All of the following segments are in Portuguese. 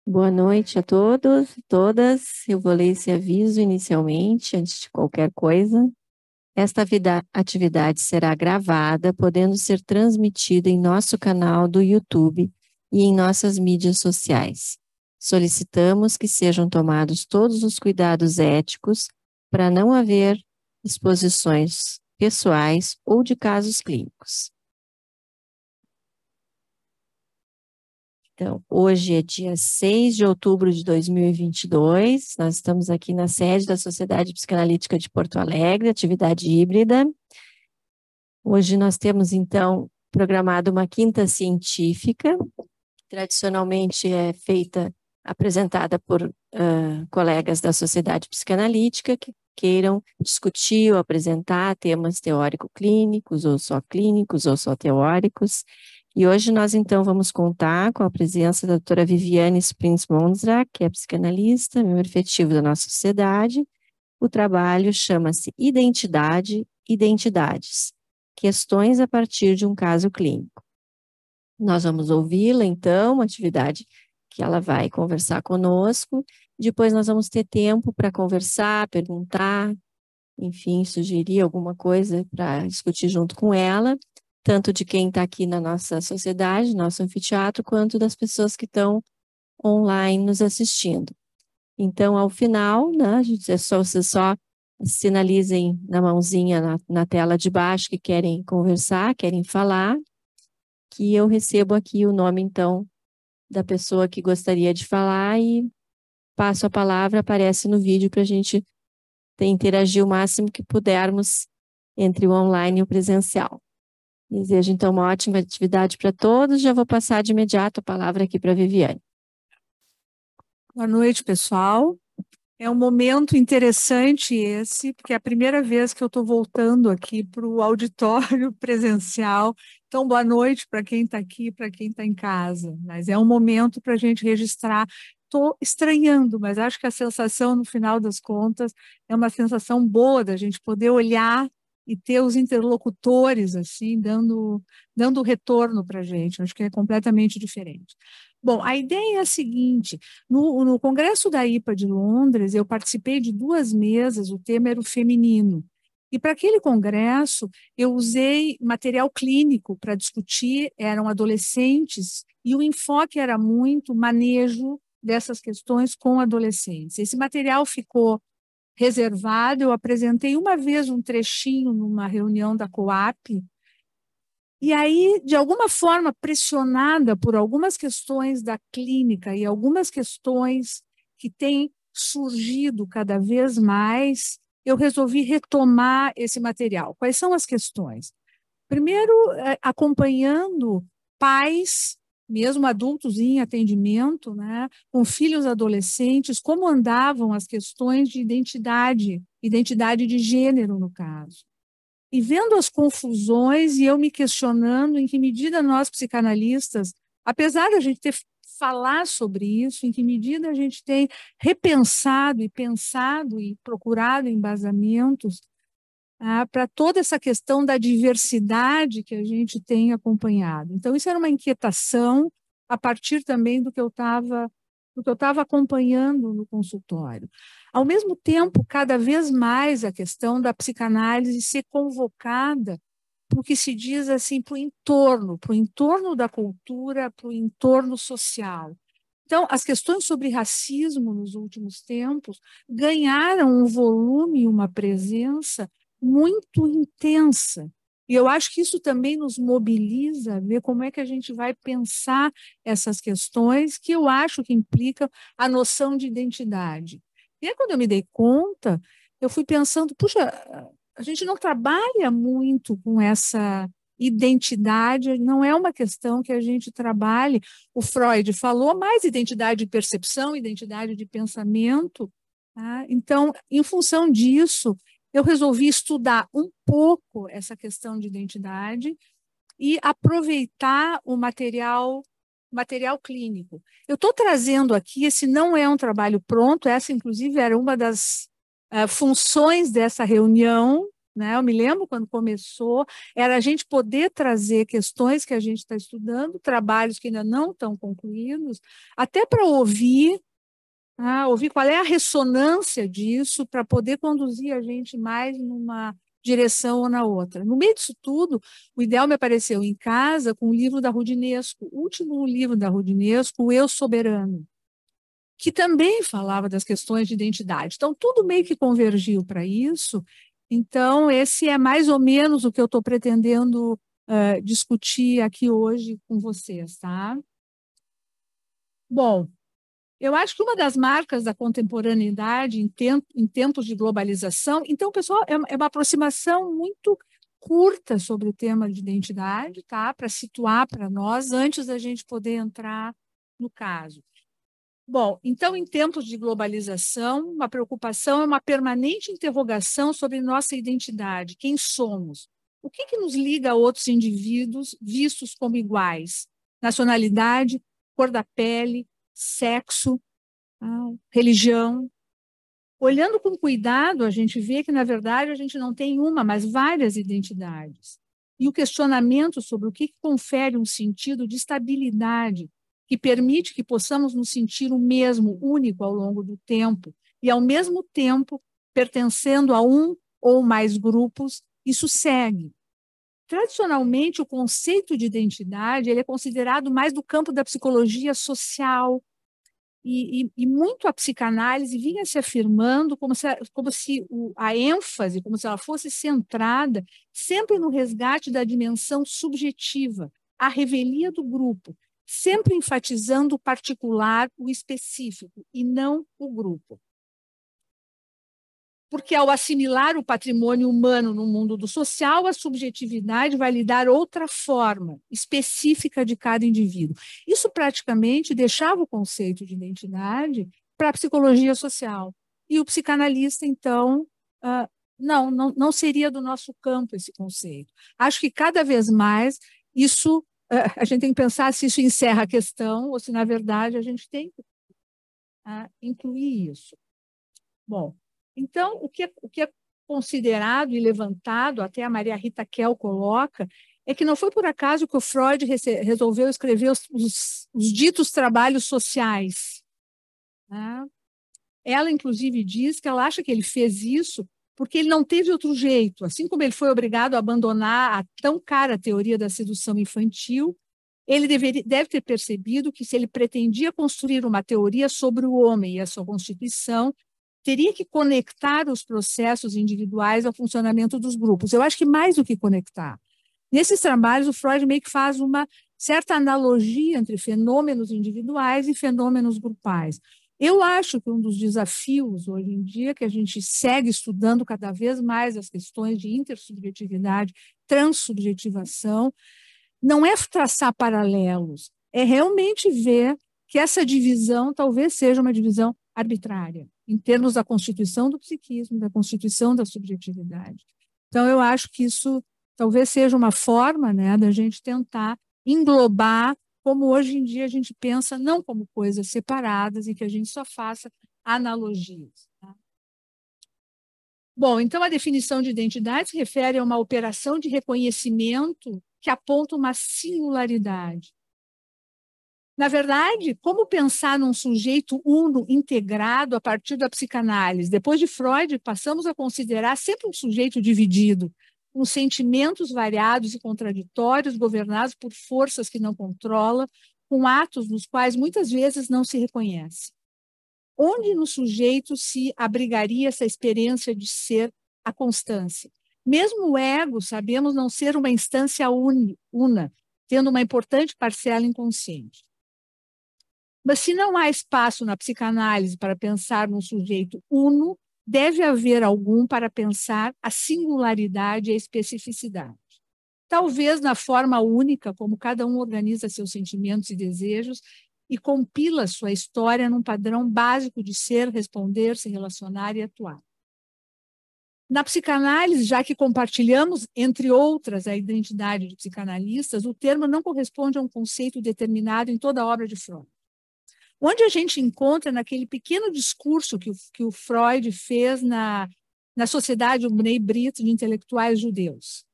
Boa noite a todos e todas. Eu vou ler esse aviso inicialmente, antes de qualquer coisa. Esta atividade será gravada, podendo ser transmitida em nosso canal do YouTube e em nossas mídias sociais. Solicitamos que sejam tomados todos os cuidados éticos para não haver exposições pessoais ou de casos clínicos. Então, hoje é dia 6 de outubro de 2022, nós estamos aqui na sede da Sociedade Psicanalítica de Porto Alegre, atividade híbrida. Hoje nós temos, então, programado uma quinta científica, que tradicionalmente é apresentada por colegas da Sociedade Psicanalítica que queiram discutir ou apresentar temas teórico-clínicos, ou só teóricos. E hoje nós, então, vamos contar com a presença da doutora Viviane Springs-Monzrak, que é psicanalista, membro efetivo da nossa sociedade. O trabalho chama-se Identidade, Identidades, questões a partir de um caso clínico. Nós vamos ouvi-la, então, uma atividade que ela vai conversar conosco. Depois nós vamos ter tempo para conversar, perguntar, enfim, sugerir alguma coisa para discutir junto com ela, tanto de quem está aqui na nossa sociedade, nosso anfiteatro, quanto das pessoas que estão online nos assistindo. Então, ao final, né, vocês só sinalizem na mãozinha na tela de baixo que querem conversar, querem falar, que eu recebo aqui o nome, então, da pessoa que gostaria de falar e passo a palavra, aparece no vídeo para a gente interagir o máximo que pudermos entre o online e o presencial. Desejo, então, uma ótima atividade para todos. Já vou passar de imediato a palavra aqui para a Viviane. Boa noite, pessoal. É um momento interessante esse, porque é a primeira vez que eu estou voltando aqui para o auditório presencial. Então, boa noite para quem está aqui, para quem está em casa. Mas é um momento para a gente registrar. Estou estranhando, mas acho que a sensação, no final das contas, é uma sensação boa da gente poder olhar e ter os interlocutores assim, dando retorno para a gente. Acho que é completamente diferente. Bom, a ideia é a seguinte: no Congresso da IPA de Londres, eu participei de 2 mesas, o tema era o feminino. E para aquele congresso, eu usei material clínico para discutir, eram adolescentes, e o enfoque era muito manejo dessas questões com adolescentes. Esse material ficou reservado, eu apresentei uma vez um trechinho numa reunião da COAP, e aí, de alguma forma, pressionada por algumas questões da clínica e algumas questões que têm surgido cada vez mais, eu resolvi retomar esse material. Quais são as questões? Primeiro, acompanhando pais, mesmo adultos em atendimento, né, com filhos adolescentes, como andavam as questões de identidade de gênero, no caso. E vendo as confusões e eu me questionando em que medida nós, psicanalistas, apesar de a gente ter falar sobre isso, em que medida a gente tem repensado e pensado e procurado embasamentos para toda essa questão da diversidade que a gente tem acompanhado. Então, isso era uma inquietação a partir também do que eu estava acompanhando no consultório. Ao mesmo tempo, cada vez mais a questão da psicanálise ser convocada para o que se diz assim, para o entorno da cultura, para o entorno social. Então, as questões sobre racismo nos últimos tempos ganharam um volume e uma presença muito intensa. E eu acho que isso também nos mobiliza a ver como é que a gente vai pensar essas questões que eu acho que implicam a noção de identidade. E aí, quando eu me dei conta, eu fui pensando, puxa, a gente não trabalha muito com essa identidade, não é uma questão que a gente trabalhe. O Freud falou mais identidade de percepção, identidade de pensamento. Tá? Então, em função disso, eu resolvi estudar um pouco essa questão de identidade e aproveitar o material clínico. Eu estou trazendo aqui, esse não é um trabalho pronto, essa, inclusive, era uma das funções dessa reunião, né? Eu me lembro quando começou, era a gente poder trazer questões que a gente está estudando, trabalhos que ainda não estão concluídos, até para ouvir, ouvir qual é a ressonância disso, para poder conduzir a gente mais numa direção ou na outra. No meio disso tudo, o ideal me apareceu em casa com o livro da Rudinesco, o último livro da Rudinesco, O Eu Soberano, que também falava das questões de identidade. Então, tudo meio que convergiu para isso. Então, esse é mais ou menos o que eu estou pretendendo discutir aqui hoje com vocês, tá? Bom, eu acho que uma das marcas da contemporaneidade em tempos de globalização, então, pessoal, é uma aproximação muito curta sobre o tema de identidade, tá? Para situar para nós, antes da gente poder entrar no caso. Bom, então, em tempos de globalização, uma preocupação é uma permanente interrogação sobre nossa identidade, quem somos, o que nos liga a outros indivíduos vistos como iguais, nacionalidade, cor da pele, sexo, religião. Olhando com cuidado, a gente vê que, na verdade, a gente não tem uma, mas várias identidades. E o questionamento sobre o que confere um sentido de estabilidade, que permite que possamos nos sentir o mesmo, único ao longo do tempo, e, ao mesmo tempo, pertencendo a um ou mais grupos, isso segue. Tradicionalmente, o conceito de identidade ele é considerado mais do campo da psicologia social, e muito a psicanálise vinha se afirmando como se a ênfase, como se ela fosse centrada sempre no resgate da dimensão subjetiva, a revelia do grupo, sempre enfatizando o particular, o específico, e não o grupo. Porque, ao assimilar o patrimônio humano no mundo do social, a subjetividade vai lhe dar outra forma específica de cada indivíduo. Isso praticamente deixava o conceito de identidade para a psicologia social. E o psicanalista, então, não seria do nosso campo esse conceito. Acho que cada vez mais isso, a gente tem que pensar se isso encerra a questão ou se, na verdade, a gente tem que incluir isso. Bom, então, o que é considerado e levantado, até a Maria Rita Kell coloca, é que não foi por acaso que o Freud resolveu escrever os ditos trabalhos sociais. Né? Ela, inclusive, diz que ela acha que ele fez isso porque ele não teve outro jeito. Assim como ele foi obrigado a abandonar a tão cara teoria da sedução infantil, ele deve ter percebido que, se ele pretendia construir uma teoria sobre o homem e a sua constituição, teria que conectar os processos individuais ao funcionamento dos grupos. Eu acho que mais do que conectar. Nesses trabalhos, o Freud meio que faz uma certa analogia entre fenômenos individuais e fenômenos grupais. Eu acho que um dos desafios hoje em dia, que a gente segue estudando cada vez mais as questões de intersubjetividade, transsubjetivação, não é traçar paralelos, é realmente ver que essa divisão talvez seja uma divisão arbitrária, em termos da constituição do psiquismo, da constituição da subjetividade. Então, eu acho que isso talvez seja uma forma, né, da gente tentar englobar, como hoje em dia a gente pensa, não como coisas separadas e que a gente só faça analogias. Tá? Bom, então a definição de identidade se refere a uma operação de reconhecimento que aponta uma singularidade. Na verdade, como pensar num sujeito uno integrado a partir da psicanálise? Depois de Freud, passamos a considerar sempre um sujeito dividido, com sentimentos variados e contraditórios, governados por forças que não controla, com atos nos quais muitas vezes não se reconhece. Onde no sujeito se abrigaria essa experiência de ser a constância? Mesmo o ego, sabemos não ser uma instância una, tendo uma importante parcela inconsciente. Mas se não há espaço na psicanálise para pensar num sujeito uno, deve haver algum para pensar a singularidade e a especificidade. Talvez na forma única como cada um organiza seus sentimentos e desejos e compila sua história num padrão básico de ser, responder, se relacionar e atuar. Na psicanálise, já que compartilhamos, entre outras, a identidade de psicanalistas, o termo não corresponde a um conceito determinado em toda a obra de Freud. Onde a gente encontra naquele pequeno discurso que o Freud fez na Sociedade Bnei Brit de Intelectuais Judeus.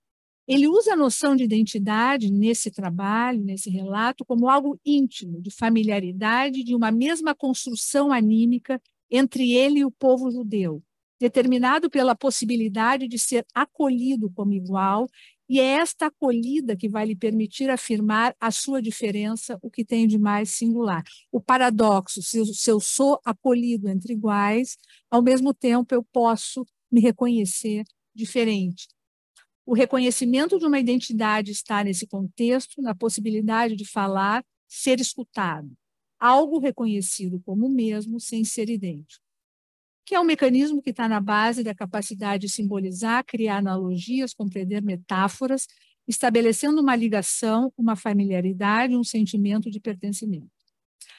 Ele usa a noção de identidade nesse trabalho, nesse relato, como algo íntimo, de familiaridade, de uma mesma construção anímica entre ele e o povo judeu, determinado pela possibilidade de ser acolhido como igual, e é esta acolhida que vai lhe permitir afirmar a sua diferença, o que tem de mais singular. O paradoxo, se eu sou acolhido entre iguais, ao mesmo tempo eu posso me reconhecer diferente. O reconhecimento de uma identidade está nesse contexto, na possibilidade de falar, ser escutado. Algo reconhecido como mesmo, sem ser idêntico. Que é um mecanismo que está na base da capacidade de simbolizar, criar analogias, compreender metáforas, estabelecendo uma ligação, uma familiaridade, um sentimento de pertencimento.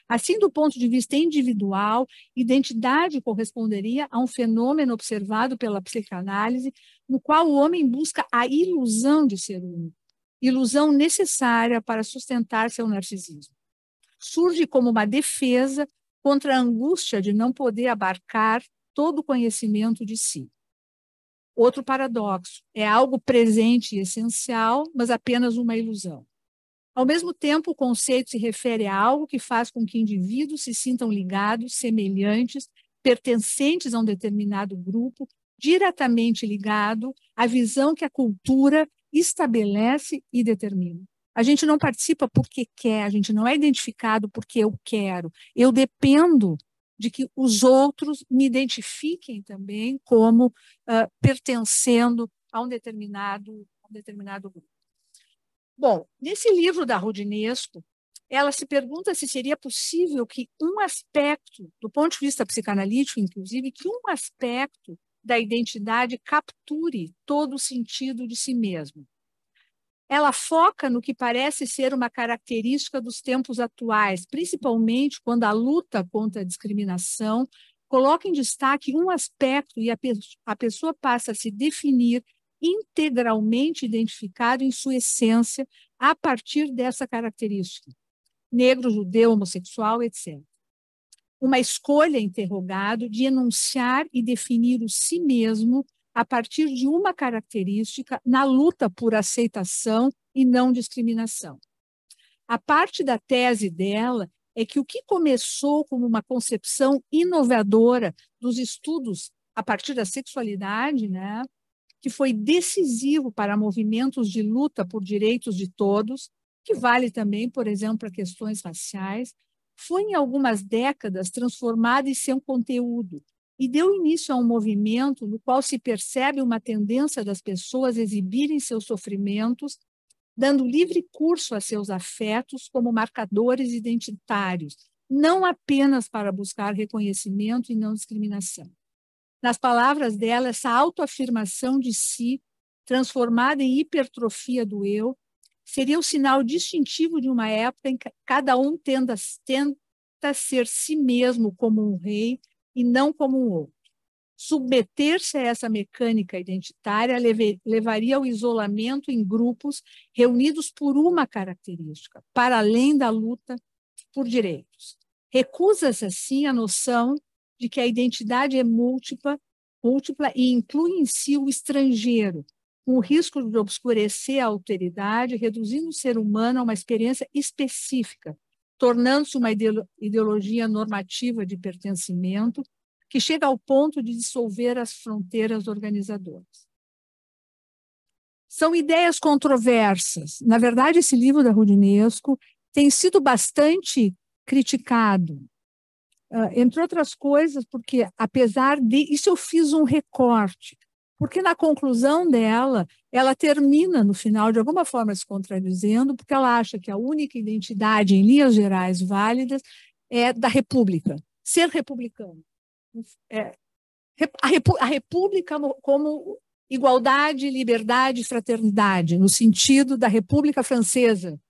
Assim, do ponto de vista individual, identidade corresponderia a um fenômeno observado pela psicanálise, no qual o homem busca a ilusão de ser único, ilusão necessária para sustentar seu narcisismo. Surge como uma defesa contra a angústia de não poder abarcar todo o conhecimento de si. Outro paradoxo, é algo presente e essencial, mas apenas uma ilusão. Ao mesmo tempo, o conceito se refere a algo que faz com que indivíduos se sintam ligados, semelhantes, pertencentes a um determinado grupo, diretamente ligado à visão que a cultura estabelece e determina. A gente não participa porque quer, a gente não é identificado porque eu quero. Eu dependo de que os outros me identifiquem também como pertencendo a um determinado grupo. Bom, nesse livro da Roudinesco, ela se pergunta se seria possível que um aspecto, do ponto de vista psicanalítico, inclusive, que um aspecto da identidade capture todo o sentido de si mesmo. Ela foca no que parece ser uma característica dos tempos atuais, principalmente quando a luta contra a discriminação coloca em destaque um aspecto e a pessoa passa a se definir integralmente identificado em sua essência a partir dessa característica. Negro, judeu, homossexual, etc. Uma escolha, interrogado, de enunciar e definir o si mesmo a partir de uma característica na luta por aceitação e não discriminação. A parte da tese dela é que o que começou como uma concepção inovadora dos estudos a partir da sexualidade, né, que foi decisivo para movimentos de luta por direitos de todos, que vale também, por exemplo, para questões raciais, foi em algumas décadas transformado em seu conteúdo e deu início a um movimento no qual se percebe uma tendência das pessoas exibirem seus sofrimentos, dando livre curso a seus afetos como marcadores identitários, não apenas para buscar reconhecimento e não discriminação. Nas palavras dela, essa autoafirmação de si, transformada em hipertrofia do eu, seria o sinal distintivo de uma época em que cada um tenta ser si mesmo como um rei e não como um outro. Submeter-se a essa mecânica identitária levaria ao isolamento em grupos reunidos por uma característica, para além da luta por direitos. Recusa-se, assim, a noção de que a identidade é múltipla e inclui em si o estrangeiro, com o risco de obscurecer a alteridade, reduzindo o ser humano a uma experiência específica, tornando-se uma ideologia normativa de pertencimento que chega ao ponto de dissolver as fronteiras organizadoras. São ideias controversas. Na verdade, esse livro da Roudinesco tem sido bastante criticado, entre outras coisas, porque, apesar de... Isso eu fiz um recorte, porque na conclusão dela, ela termina, no final, de alguma forma se contradizendo, porque ela acha que a única identidade, em linhas gerais válidas, é da República, ser republicano. A República como igualdade, liberdade e fraternidade, no sentido da República Francesa.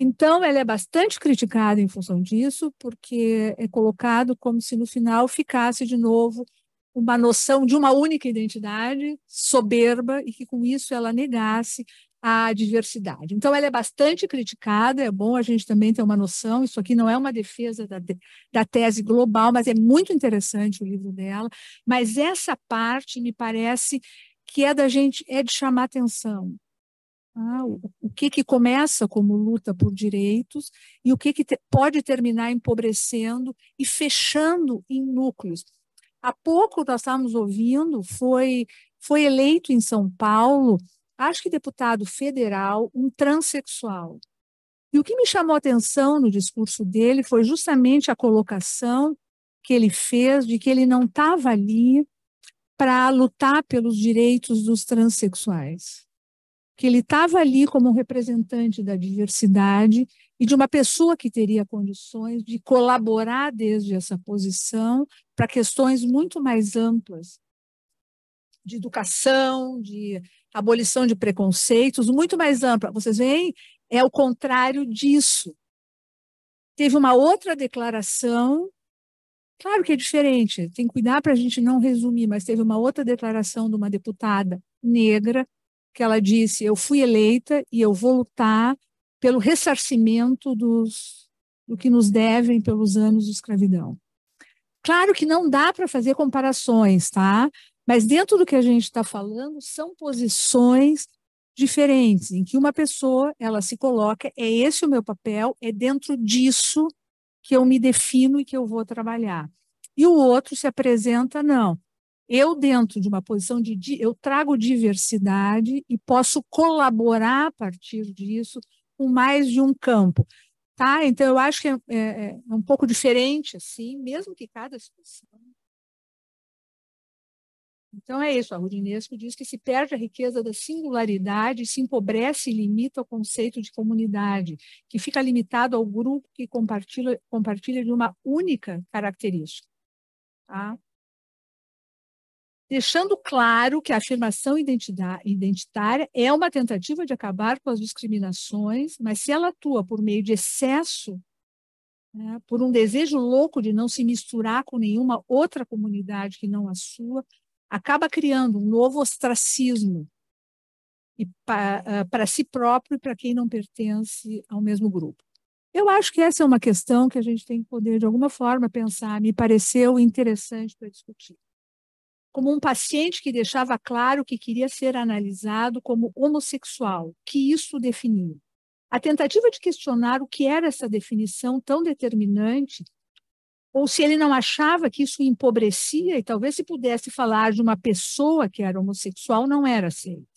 Então, ela é bastante criticada em função disso, porque é colocado como se no final ficasse de novo uma noção de uma única identidade soberba e que com isso ela negasse à diversidade. Então, ela é bastante criticada, é bom a gente também ter uma noção, isso aqui não é uma defesa da tese global, mas é muito interessante o livro dela, mas essa parte me parece que é de chamar atenção. O que começa como luta por direitos e o que pode terminar empobrecendo e fechando em núcleos. Há pouco nós estávamos ouvindo, foi eleito em São Paulo, acho que deputado federal, um transexual. E o que me chamou a atenção no discurso dele foi justamente a colocação que ele fez de que ele não estava ali para lutar pelos direitos dos transexuais, que ele estava ali como um representante da diversidade e de uma pessoa que teria condições de colaborar desde essa posição para questões muito mais amplas de educação, de abolição de preconceitos, muito mais ampla. Vocês veem, é o contrário disso. Teve uma outra declaração, claro que é diferente, tem que cuidar para a gente não resumir, mas teve uma outra declaração de uma deputada negra, que ela disse, eu fui eleita e eu vou lutar pelo ressarcimento do que nos devem pelos anos de escravidão. Claro que não dá para fazer comparações, tá? Mas dentro do que a gente está falando, são posições diferentes, em que uma pessoa, ela se coloca, é esse o meu papel, é dentro disso que eu me defino e que eu vou trabalhar. E o outro se apresenta, não. Eu, dentro de uma posição eu trago diversidade e posso colaborar a partir disso com mais de um campo. Tá? Então, eu acho que é um pouco diferente, assim, mesmo que cada situação. Então, é isso. A Roudinesco diz que se perde a riqueza da singularidade, se empobrece e limita o conceito de comunidade, que fica limitado ao grupo que compartilha de uma única característica. Tá? Deixando claro que a afirmação identitária é uma tentativa de acabar com as discriminações, mas se ela atua por meio de excesso, né, por um desejo louco de não se misturar com nenhuma outra comunidade que não a sua, acaba criando um novo ostracismo para si próprio e para quem não pertence ao mesmo grupo. Eu acho que essa é uma questão que a gente tem que poder, de alguma forma, pensar. Me pareceu interessante para discutir. Como um paciente que deixava claro que queria ser analisado como homossexual, que isso definia. A tentativa de questionar o que era essa definição tão determinante, ou se ele não achava que isso empobrecia, e talvez se pudesse falar de uma pessoa que era homossexual, não era aceito.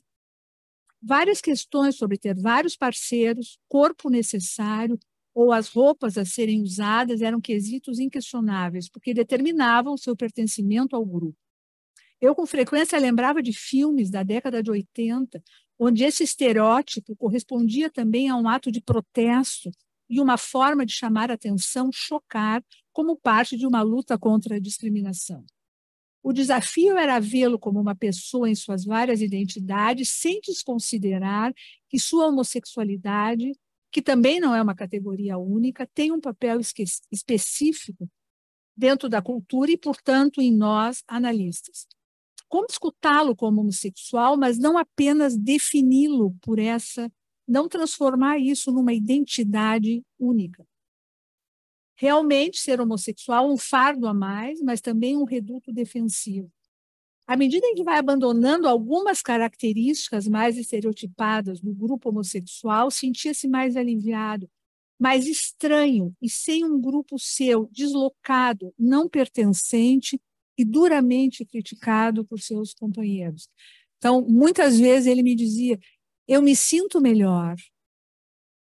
Várias questões sobre ter vários parceiros, corpo necessário, ou as roupas a serem usadas eram quesitos inquestionáveis, porque determinavam o seu pertencimento ao grupo. Eu, com frequência, lembrava de filmes da década de 80, onde esse estereótipo correspondia também a um ato de protesto e uma forma de chamar a atenção, chocar, como parte de uma luta contra a discriminação. O desafio era vê-lo como uma pessoa em suas várias identidades, sem desconsiderar que sua homossexualidade, que também não é uma categoria única, tem um papel específico dentro da cultura e, portanto, em nós, analistas. Como escutá-lo como homossexual, mas não apenas defini-lo por não transformar isso numa identidade única. Realmente, ser homossexual é um fardo a mais, mas também um reduto defensivo. À medida em que vai abandonando algumas características mais estereotipadas do grupo homossexual, sentia-se mais aliviado, mais estranho e sem um grupo seu, deslocado, não pertencente, e duramente criticado por seus companheiros. Então, muitas vezes ele me dizia, eu me sinto melhor,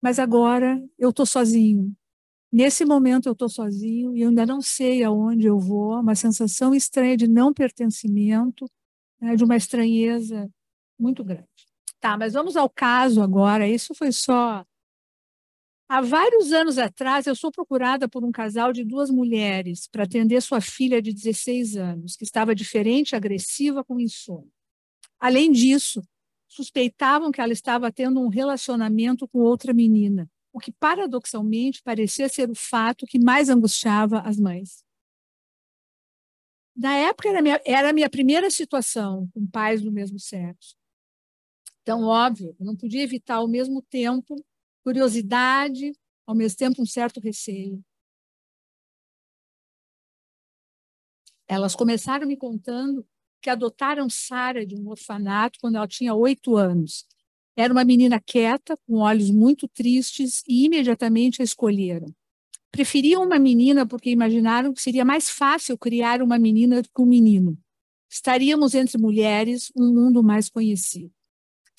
mas agora eu estou sozinho. Nesse momento eu estou sozinho e eu ainda não sei aonde eu vou, uma sensação estranha de não pertencimento, né, de uma estranheza muito grande. Tá, mas vamos ao caso agora, isso foi só... Há vários anos atrás, eu sou procurada por um casal de duas mulheres para atender sua filha de 16 anos, que estava diferente, agressiva, com insônia. Além disso, suspeitavam que ela estava tendo um relacionamento com outra menina, o que paradoxalmente parecia ser o fato que mais angustiava as mães. Na época, era a minha primeira situação com pais do mesmo sexo. Então, óbvio, eu não podia evitar ao mesmo tempo curiosidade, ao mesmo tempo um certo receio. Elas começaram me contando que adotaram Sara de um orfanato quando ela tinha 8 anos. Era uma menina quieta, com olhos muito tristes, e imediatamente a escolheram. Preferiam uma menina porque imaginaram que seria mais fácil criar uma menina do que um menino. Estaríamos entre mulheres, um mundo mais conhecido.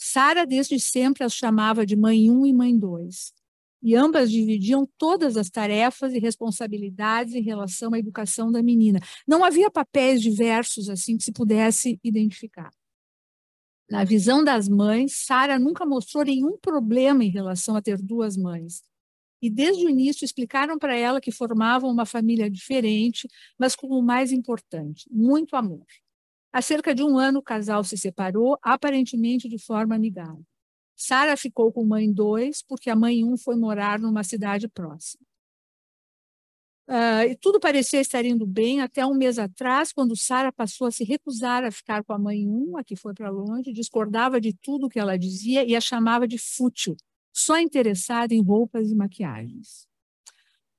Sara, desde sempre, as chamava de mãe 1 e mãe 2. E ambas dividiam todas as tarefas e responsabilidades em relação à educação da menina. Não havia papéis diversos assim que se pudesse identificar. Na visão das mães, Sara nunca mostrou nenhum problema em relação a ter 2 mães. E desde o início explicaram para ela que formavam uma família diferente, mas com o mais importante, muito amor. Há cerca de 1 ano o casal se separou, aparentemente de forma amigável. Sara ficou com mãe 2, porque a mãe 1 foi morar numa cidade próxima. E tudo parecia estar indo bem até 1 mês atrás, quando Sara passou a se recusar a ficar com a mãe 1, a que foi para longe, discordava de tudo que ela dizia e a chamava de fútil, só interessada em roupas e maquiagens.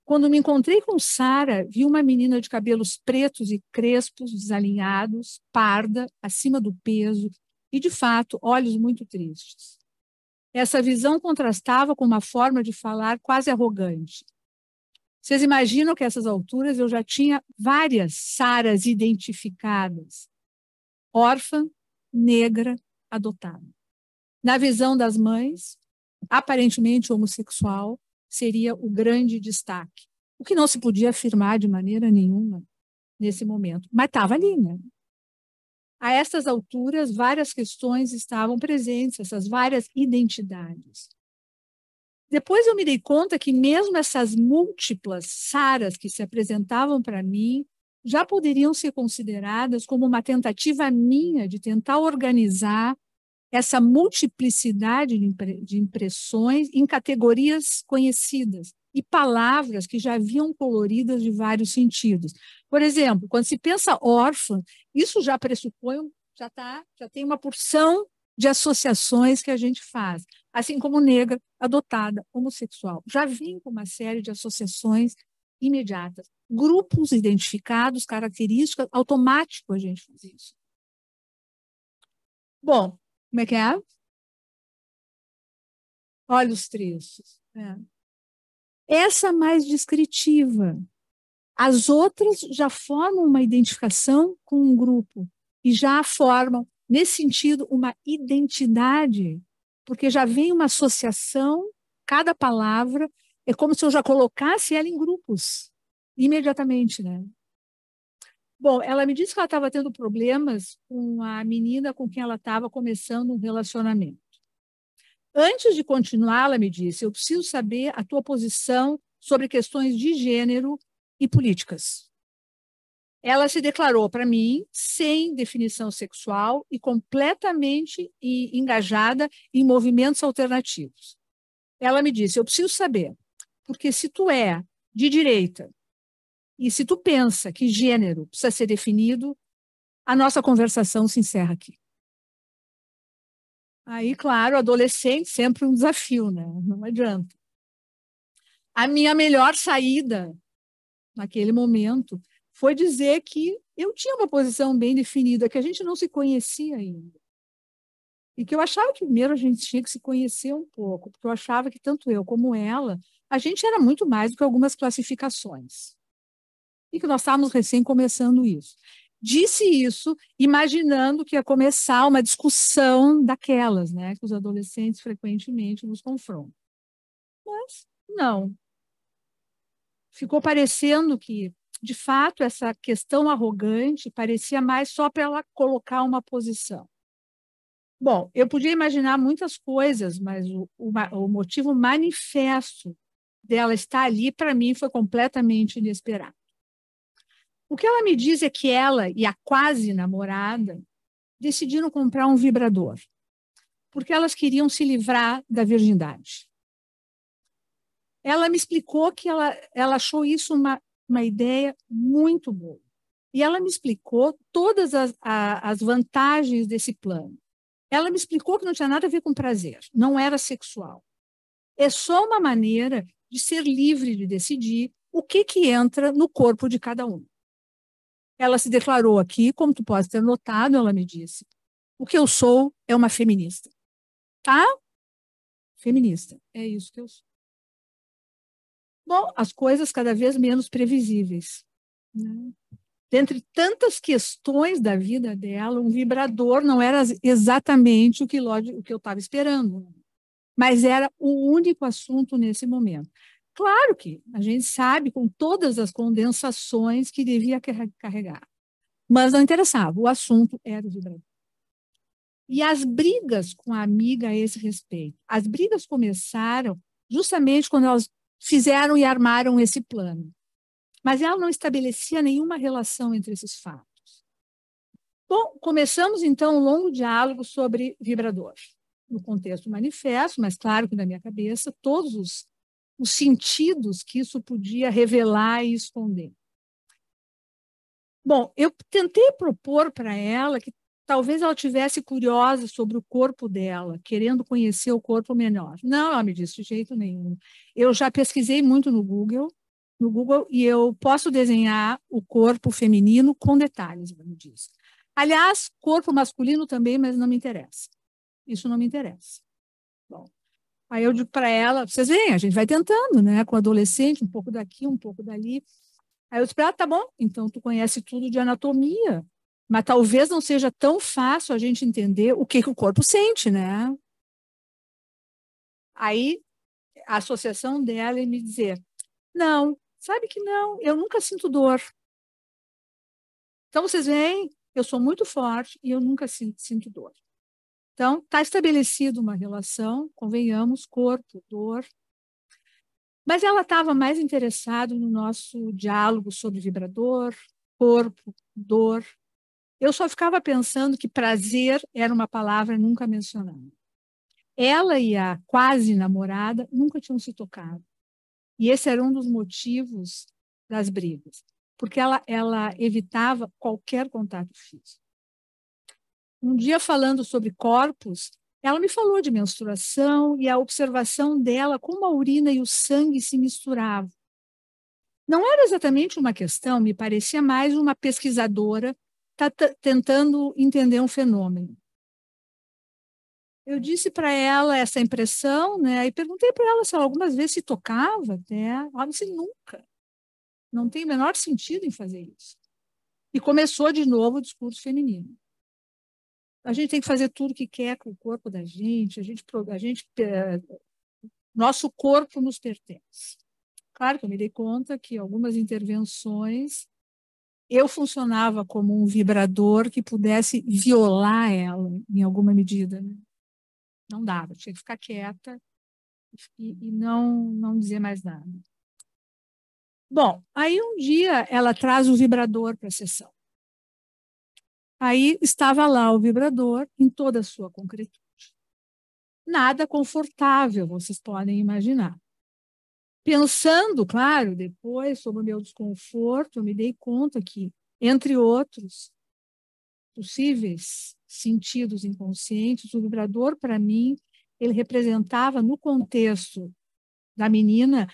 Quando me encontrei com Sara, vi uma menina de cabelos pretos e crespos, desalinhados, parda, acima do peso e, de fato, olhos muito tristes. Essa visão contrastava com uma forma de falar quase arrogante. Vocês imaginam que a essas alturas eu já tinha várias Saras identificadas. Órfã, negra, adotada. Na visão das mães, aparentemente homossexual, seria o grande destaque. O que não se podia afirmar de maneira nenhuma nesse momento. Mas estava ali, né? A estas alturas, várias questões estavam presentes, essas várias identidades. Depois eu me dei conta que mesmo essas múltiplas Saras que se apresentavam para mim já poderiam ser consideradas como uma tentativa minha de tentar organizar essa multiplicidade de impressões em categorias conhecidas e palavras que já haviam coloridas de vários sentidos. Por exemplo, quando se pensa órfã, isso já pressupõe, já tem uma porção de associações que a gente faz, assim como negra, adotada, homossexual. Já vem com uma série de associações imediatas. Grupos identificados, características, automático a gente faz isso. Bom, como é que é? Olhos tristes. Essa mais descritiva. As outras já formam uma identificação com um grupo e já formam, nesse sentido, uma identidade, porque já vem uma associação, cada palavra é como se eu já colocasse ela em grupos, imediatamente, né? Bom, ela me disse que ela estava tendo problemas com a menina com quem ela estava começando um relacionamento. Antes de continuar, ela me disse, eu preciso saber a tua posição sobre questões de gênero e políticas. Ela se declarou para mim sem definição sexual e completamente engajada em movimentos alternativos. Ela me disse, eu preciso saber, porque se tu é de direita e se tu pensa que gênero precisa ser definido, a nossa conversação se encerra aqui. Aí, claro, adolescente sempre um desafio, né? Não adianta. A minha melhor saída naquele momento foi dizer que eu tinha uma posição bem definida, que a gente não se conhecia ainda. E que eu achava que primeiro a gente tinha que se conhecer um pouco, porque eu achava que tanto eu como ela, a gente era muito mais do que algumas classificações. E que nós estávamos recém começando isso. Disse isso imaginando que ia começar uma discussão daquelas, né, que os adolescentes frequentemente nos confrontam. Mas não. Ficou parecendo que, de fato, essa questão arrogante parecia mais só para ela colocar uma posição. Bom, eu podia imaginar muitas coisas, mas o motivo manifesto dela estar ali, para mim, foi completamente inesperado. O que ela me diz é que ela e a quase namorada decidiram comprar um vibrador, porque elas queriam se livrar da virgindade. Ela me explicou que ela achou isso uma ideia muito boa. E ela me explicou todas as vantagens desse plano. Ela me explicou que não tinha nada a ver com prazer, não era sexual. É só uma maneira de ser livre de decidir o que entra no corpo de cada um. Ela se declarou aqui, como tu pode ter notado, ela me disse, o que eu sou é uma feminista. Tá? Feminista, é isso que eu sou. Bom, as coisas cada vez menos previsíveis. Né? Dentre tantas questões da vida dela, um vibrador não era exatamente o que eu estava esperando, mas era o único assunto nesse momento. Claro que a gente sabe com todas as condensações que devia carregar, mas não interessava, o assunto era o vibrador. E as brigas com a amiga a esse respeito, as brigas começaram justamente quando elas fizeram e armaram esse plano. Mas ela não estabelecia nenhuma relação entre esses fatos. Bom, começamos então um longo diálogo sobre vibrador, no contexto manifesto, mas claro que na minha cabeça, todos os sentidos que isso podia revelar e esconder. Bom, eu tentei propor para ela que talvez ela tivesse curiosa sobre o corpo dela, querendo conhecer o corpo melhor. Não, ela me disse, de jeito nenhum. Eu já pesquisei muito no Google, e eu posso desenhar o corpo feminino com detalhes, ela me disse. Aliás, corpo masculino também, mas não me interessa. Isso não me interessa. Bom, aí eu digo para ela, vocês veem, a gente vai tentando, né? Com adolescente, um pouco daqui, um pouco dali. Aí eu disse para ela, tá bom, então tu conhece tudo de anatomia, mas talvez não seja tão fácil a gente entender o que o corpo sente, né? Aí a associação dela é me dizer, não, sabe que não, eu nunca sinto dor. Então, vocês veem, eu sou muito forte e eu nunca sinto dor. Então, está estabelecida uma relação, convenhamos, corpo, dor. Mas ela estava mais interessada no nosso diálogo sobre vibrador, corpo, dor. Eu só ficava pensando que prazer era uma palavra nunca mencionada. Ela e a quase namorada nunca tinham se tocado. E esse era um dos motivos das brigas, porque ela evitava qualquer contato físico. Um dia, falando sobre corpos, ela me falou de menstruação e a observação dela como a urina e o sangue se misturavam. Não era exatamente uma questão, me parecia mais uma pesquisadora tentando entender um fenômeno. Eu disse para ela essa impressão, né, e perguntei para ela se ela algumas vezes se tocava até. Ela disse nunca. Não tem o menor sentido em fazer isso. E começou de novo o discurso feminino. A gente tem que fazer tudo que quer com o corpo da gente, nosso corpo nos pertence. Claro que eu me dei conta que algumas intervenções eu funcionava como um vibrador que pudesse violar ela em alguma medida. Né? Não dava, tinha que ficar quieta e não dizer mais nada. Bom, aí um dia ela traz o vibrador para a sessão. Aí estava lá o vibrador em toda a sua concretude. Nada confortável, vocês podem imaginar. Pensando, claro, depois sobre o meu desconforto, eu me dei conta que, entre outros possíveis sentidos inconscientes, o vibrador, para mim, ele representava, no contexto da menina,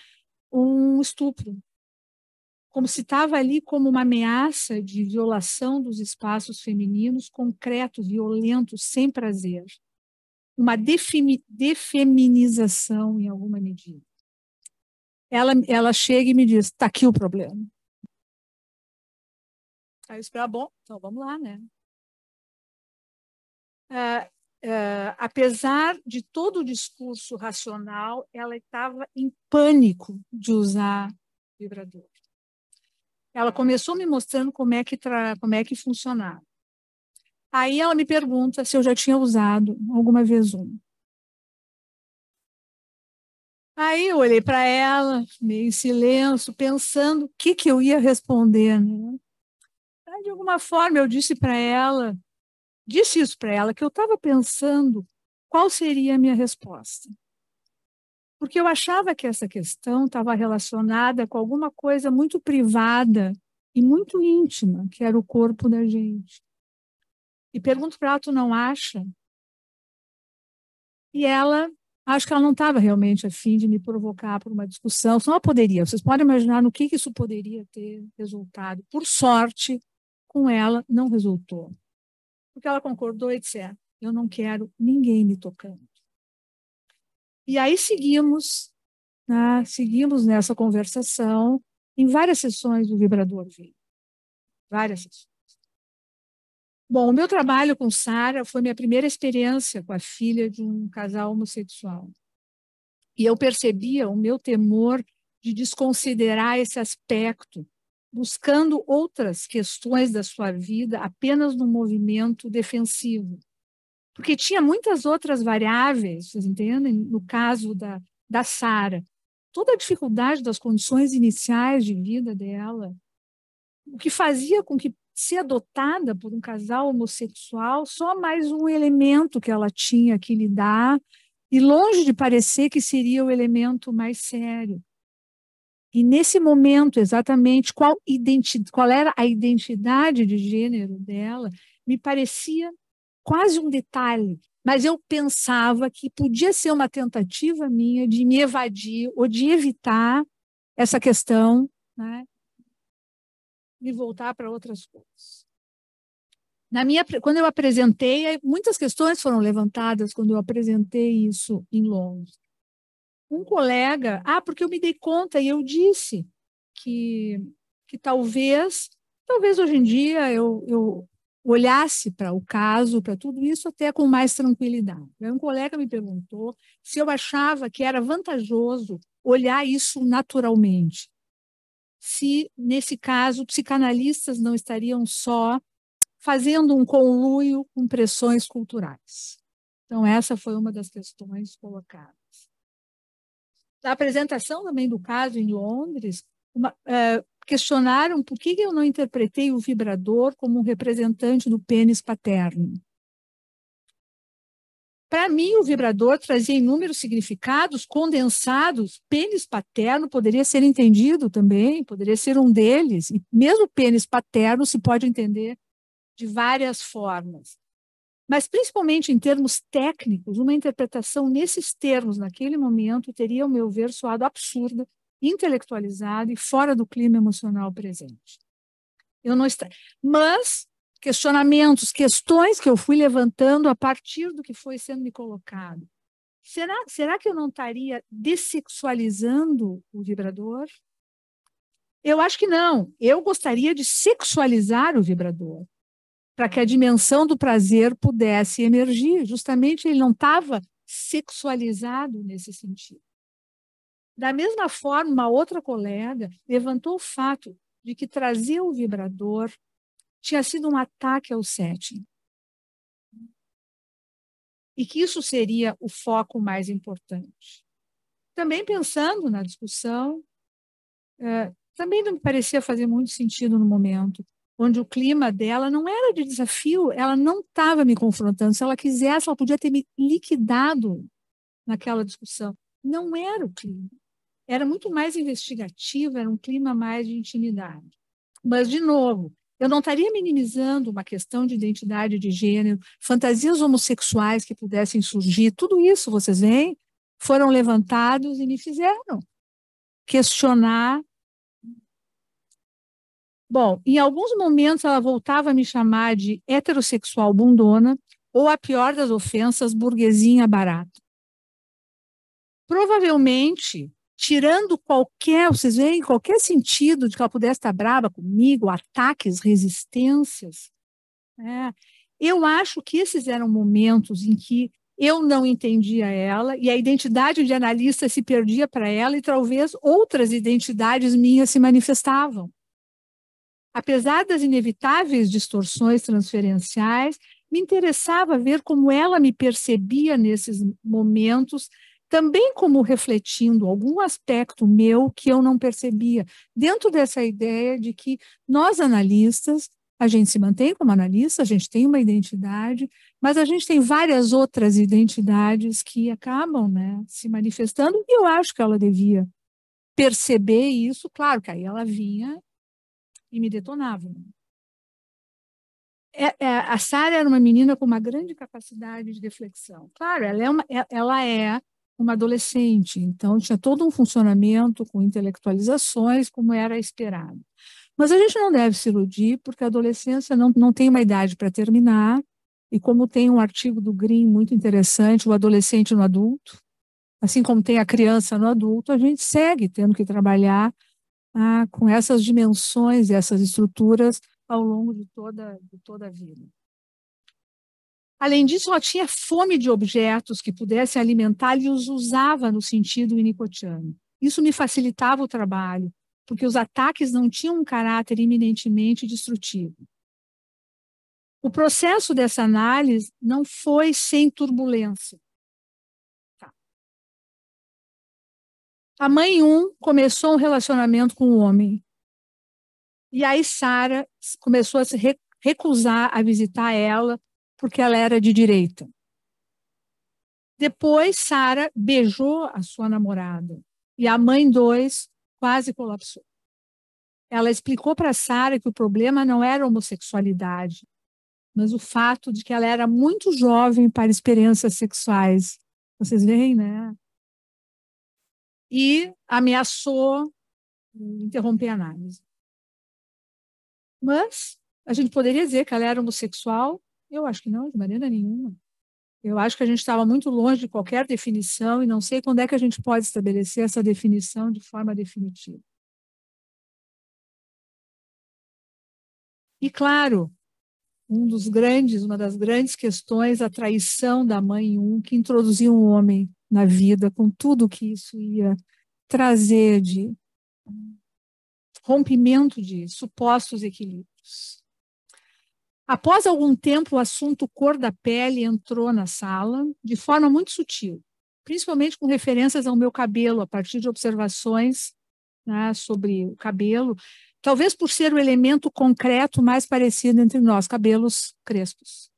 um estupro. Como se estava ali como uma ameaça de violação dos espaços femininos, concreto, violento, sem prazer. Uma defeminização em alguma medida. Ela chega e me diz, está aqui o problema. Aí eu espero, bom, então vamos lá, né? Apesar de todo o discurso racional, ela estava em pânico de usar vibrador. Ela começou me mostrando como é que funcionava. Aí ela me pergunta se eu já tinha usado alguma vez um. Aí eu olhei para ela, meio em silêncio, pensando o que eu ia responder. Né? Aí, de alguma forma, eu disse isso para ela, que eu estava pensando qual seria a minha resposta. Porque eu achava que essa questão estava relacionada com alguma coisa muito privada e muito íntima, que era o corpo da gente. E pergunto para ela, tu não acha E ela, acho que ela não estava realmente a fim de me provocar para uma discussão, senão ela poderia. Vocês podem imaginar no que isso poderia ter resultado. Por sorte, com ela não resultou. Porque ela concordou e disse, eu não quero ninguém me tocando. E aí seguimos, né, seguimos nessa conversação em várias sessões do vibrador veio. Várias sessões. Bom, o meu trabalho com Sara foi minha primeira experiência com a filha de um casal homossexual. E eu percebia o meu temor de desconsiderar esse aspecto, buscando outras questões da sua vida apenas no movimento defensivo. Porque tinha muitas outras variáveis, vocês entendem? No caso da Sara, toda a dificuldade das condições iniciais de vida dela, o que fazia com que ser adotada por um casal homossexual só mais um elemento que ela tinha que lidar, e longe de parecer que seria o elemento mais sério. E nesse momento, exatamente, qual era a identidade de gênero dela, me parecia quase um detalhe, mas eu pensava que podia ser uma tentativa minha de me evadir ou de evitar essa questão, né, e voltar para outras coisas. Quando eu apresentei, muitas questões foram levantadas quando eu apresentei isso em Londres. Um colega, porque eu me dei conta e eu disse que talvez hoje em dia eu olhasse para o caso, para tudo isso, até com mais tranquilidade. Aí um colega me perguntou se eu achava que era vantajoso olhar isso naturalmente. Se, nesse caso, psicanalistas não estariam só fazendo um conluio com pressões culturais. Então, essa foi uma das questões colocadas. Na apresentação também do caso em Londres, questionaram por que eu não interpretei o vibrador como um representante do pênis paterno. Para mim, o vibrador trazia inúmeros significados condensados. Pênis paterno poderia ser entendido também, poderia ser um deles. E mesmo pênis paterno se pode entender de várias formas. Mas, principalmente em termos técnicos, uma interpretação nesses termos, naquele momento, teria, ao meu ver, soado absurda, intelectualizada e fora do clima emocional presente. Mas questionamentos, questões que eu fui levantando a partir do que foi sendo me colocado. Será que eu não estaria dessexualizando o vibrador? Eu acho que não. Eu gostaria de sexualizar o vibrador, para que a dimensão do prazer pudesse emergir. Justamente ele não estava sexualizado nesse sentido. Da mesma forma, uma outra colega levantou o fato de que trazer o vibrador tinha sido um ataque ao setting. E que isso seria o foco mais importante. Também pensando na discussão, também não me parecia fazer muito sentido no momento, onde o clima dela não era de desafio, ela não estava me confrontando. Se ela quisesse, ela podia ter me liquidado naquela discussão. Não era o clima. Era muito mais investigativo, era um clima mais de intimidade. Mas, de novo, eu não estaria minimizando uma questão de identidade de gênero, fantasias homossexuais que pudessem surgir, tudo isso, vocês veem, foram levantados e me fizeram questionar. Bom, em alguns momentos ela voltava a me chamar de heterossexual bundona ou, a pior das ofensas, burguesinha barata. Provavelmente, tirando vocês veem, qualquer sentido de que ela pudesse estar brava comigo, ataques, resistências, eu acho que esses eram momentos em que eu não entendia ela e a identidade de analista se perdia para ela e talvez outras identidades minhas se manifestavam. Apesar das inevitáveis distorções transferenciais, me interessava ver como ela me percebia nesses momentos, também como refletindo algum aspecto meu que eu não percebia, dentro dessa ideia de que nós, analistas, a gente se mantém como analista, a gente tem uma identidade, mas a gente tem várias outras identidades que acabam, se manifestando, e eu acho que ela devia perceber isso. Claro que aí ela vinha e me detonava. A Sara era uma menina com uma grande capacidade de reflexão. Claro, ela é uma adolescente, então tinha todo um funcionamento com intelectualizações, como era esperado. Mas a gente não deve se iludir, porque a adolescência não tem uma idade para terminar, e como tem um artigo do Green muito interessante, o adolescente no adulto, assim como tem a criança no adulto, a gente segue tendo que trabalhar com essas dimensões e essas estruturas ao longo de toda a vida. Além disso, ela tinha fome de objetos que pudessem alimentar e os usava no sentido winnicottiano. Isso me facilitava o trabalho, porque os ataques não tinham um caráter eminentemente destrutivo. O processo dessa análise não foi sem turbulência. A mãe 1 começou um relacionamento com um homem. E aí Sara começou a se recusar a visitar ela, porque ela era de direita. Depois, Sara beijou a sua namorada. E a mãe 2 quase colapsou. Ela explicou para Sara que o problema não era a homossexualidade, mas o fato de que ela era muito jovem para experiências sexuais. Vocês veem, né? E ameaçou interromper a análise. Mas a gente poderia dizer que ela era homossexual? Eu acho que não, de maneira nenhuma. Eu acho que a gente estava muito longe de qualquer definição e não sei quando é que a gente pode estabelecer essa definição de forma definitiva. E, claro, uma das grandes questões, a traição da mãe 1, que introduziu um homem na vida, com tudo o que isso ia trazer de rompimento de supostos equilíbrios. Após algum tempo, o assunto cor da pele entrou na sala de forma muito sutil, principalmente com referências ao meu cabelo, a partir de observações, né, sobre o cabelo, talvez por ser o elemento concreto mais parecido entre nós, cabelos crespos.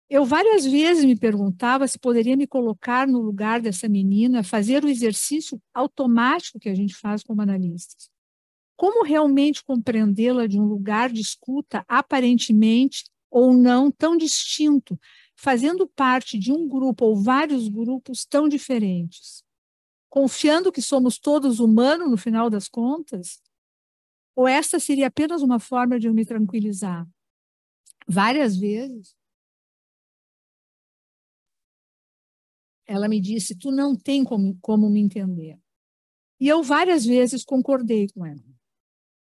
Eu várias vezes me perguntava se poderia me colocar no lugar dessa menina, fazer o exercício automático que a gente faz como analistas. Como realmente compreendê-la de um lugar de escuta aparentemente ou não tão distinto, fazendo parte de um grupo ou vários grupos tão diferentes? Confiando que somos todos humanos no final das contas? Ou esta seria apenas uma forma de eu me tranquilizar? Várias vezes ela me disse, tu não tem como me entender. E eu várias vezes concordei com ela,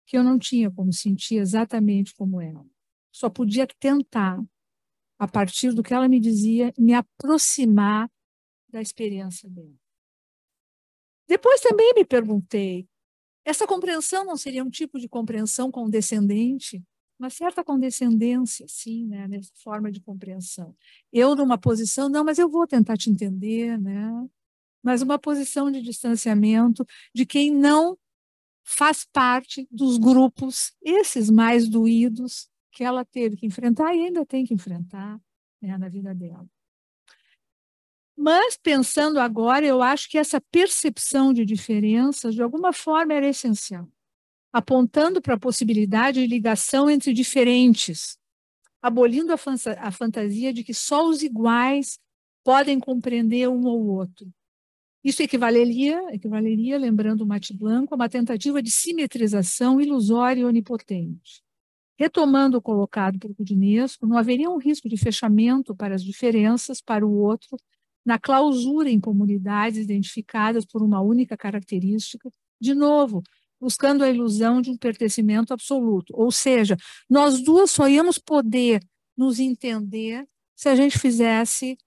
que eu não tinha como sentir exatamente como ela. Só podia tentar, a partir do que ela me dizia, me aproximar da experiência dela. Depois também me perguntei, essa compreensão não seria um tipo de compreensão condescendente? Uma certa condescendência, sim, né, nessa forma de compreensão. Eu numa posição, não, mas eu vou tentar te entender, né? Mas uma posição de distanciamento de quem não faz parte dos grupos, esses mais doídos, que ela teve que enfrentar e ainda tem que enfrentar, né, na vida dela. Mas, pensando agora, eu acho que essa percepção de diferenças, de alguma forma, era essencial, apontando para a possibilidade de ligação entre diferentes, abolindo a fantasia de que só os iguais podem compreender um ou outro. Isso equivaleria, lembrando Mate Blanco, a uma tentativa de simetrização ilusória e onipotente. Retomando o colocado por Coudinesco, não haveria um risco de fechamento para as diferenças para o outro, na clausura em comunidades identificadas por uma única característica, de novo, buscando a ilusão de um pertencimento absoluto. Ou seja, nós duas só íamos poder nos entender se a gente fizesse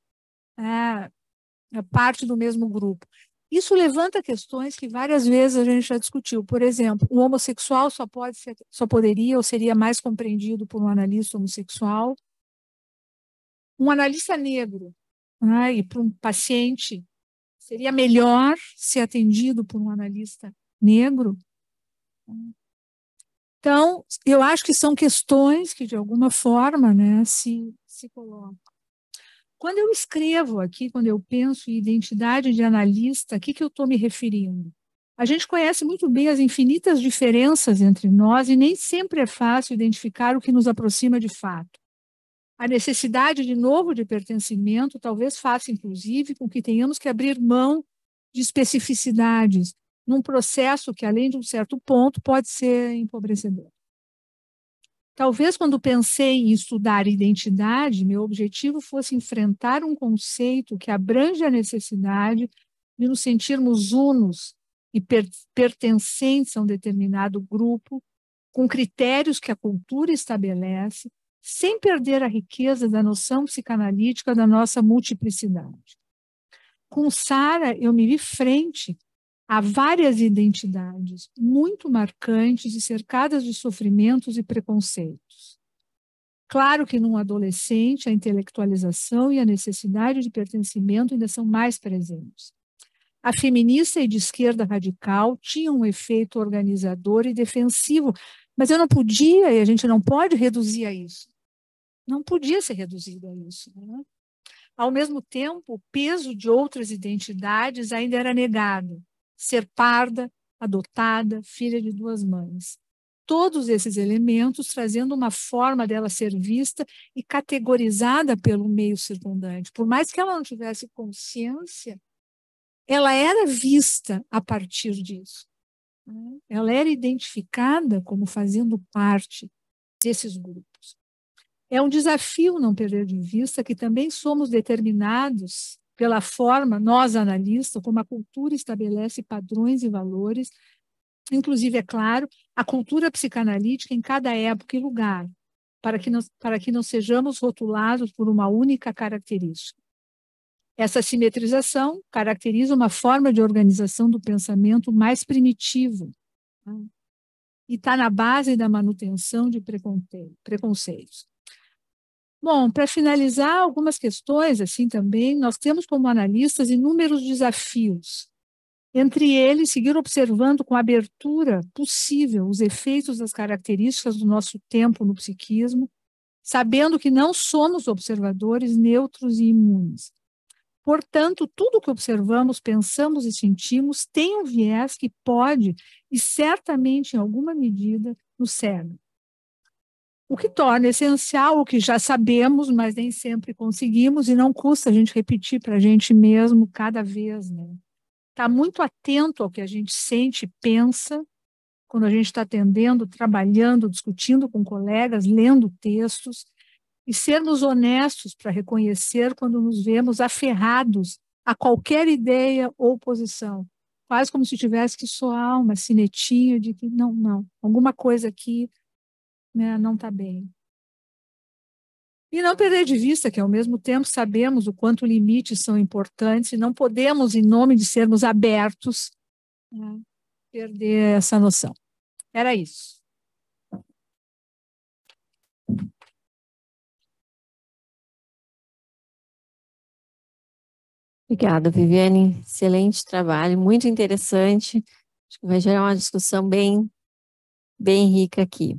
parte do mesmo grupo. Isso levanta questões que várias vezes a gente já discutiu. Por exemplo, o homossexual só poderia ou seria mais compreendido por um analista homossexual. Um analista negro, né, e para um paciente seria melhor ser atendido por um analista negro. Então, eu acho que são questões que, de alguma forma, né, se colocam. Quando eu escrevo aqui, quando eu penso em identidade de analista, a que eu estou me referindo? A gente conhece muito bem as infinitas diferenças entre nós e nem sempre é fácil identificar o que nos aproxima de fato. A necessidade de novo de pertencimento talvez faça, inclusive, com que tenhamos que abrir mão de especificidades num processo que, além de um certo ponto, pode ser empobrecedor. Talvez, quando pensei em estudar identidade, meu objetivo fosse enfrentar um conceito que abrange a necessidade de nos sentirmos unos e pertencentes a um determinado grupo, com critérios que a cultura estabelece, sem perder a riqueza da noção psicanalítica da nossa multiplicidade. Com Sara, eu me vi frente a várias identidades muito marcantes e cercadas de sofrimentos e preconceitos. Claro que num adolescente a intelectualização e a necessidade de pertencimento ainda são mais presentes. A feminista e de esquerda radical tinham um efeito organizador e defensivo, mas eu não podia, e a gente não pode reduzir a isso. Não podia ser reduzido a isso. Né? Ao mesmo tempo, o peso de outras identidades ainda era negado. Ser parda, adotada, filha de 2 mães. Todos esses elementos trazendo uma forma dela ser vista e categorizada pelo meio circundante. Por mais que ela não tivesse consciência, ela era vista a partir disso. Ela era identificada como fazendo parte desses grupos. É um desafio não perder de vista que também somos determinados pela forma, nós analistas, como a cultura estabelece padrões e valores, inclusive, é claro, a cultura psicanalítica em cada época e lugar, para que não sejamos rotulados por uma única característica. Essa simetrização caracteriza uma forma de organização do pensamento mais primitivo, né? E está na base da manutenção de preconceitos. Bom, para finalizar, algumas questões, assim também, nós temos como analistas inúmeros desafios. Entre eles, seguir observando com abertura possível os efeitos das características do nosso tempo no psiquismo, sabendo que não somos observadores neutros e imunes. Portanto, tudo que observamos, pensamos e sentimos tem um viés que pode, e certamente em alguma medida, nos cega. O que torna essencial o que já sabemos, mas nem sempre conseguimos, e não custa a gente repetir para a gente mesmo cada vez, né? Estar muito atento ao que a gente sente e pensa, quando a gente está atendendo, trabalhando, discutindo com colegas, lendo textos, e sermos honestos para reconhecer quando nos vemos aferrados a qualquer ideia ou posição, quase como se tivesse que soar uma sinetinha de que não, alguma coisa aqui, né, não está bem. E não perder de vista que, ao mesmo tempo, sabemos o quanto limites são importantes e não podemos, em nome de sermos abertos, né, perder essa noção. Era isso. Obrigada, Viviane. Excelente trabalho, muito interessante. Acho que vai gerar uma discussão bem rica aqui.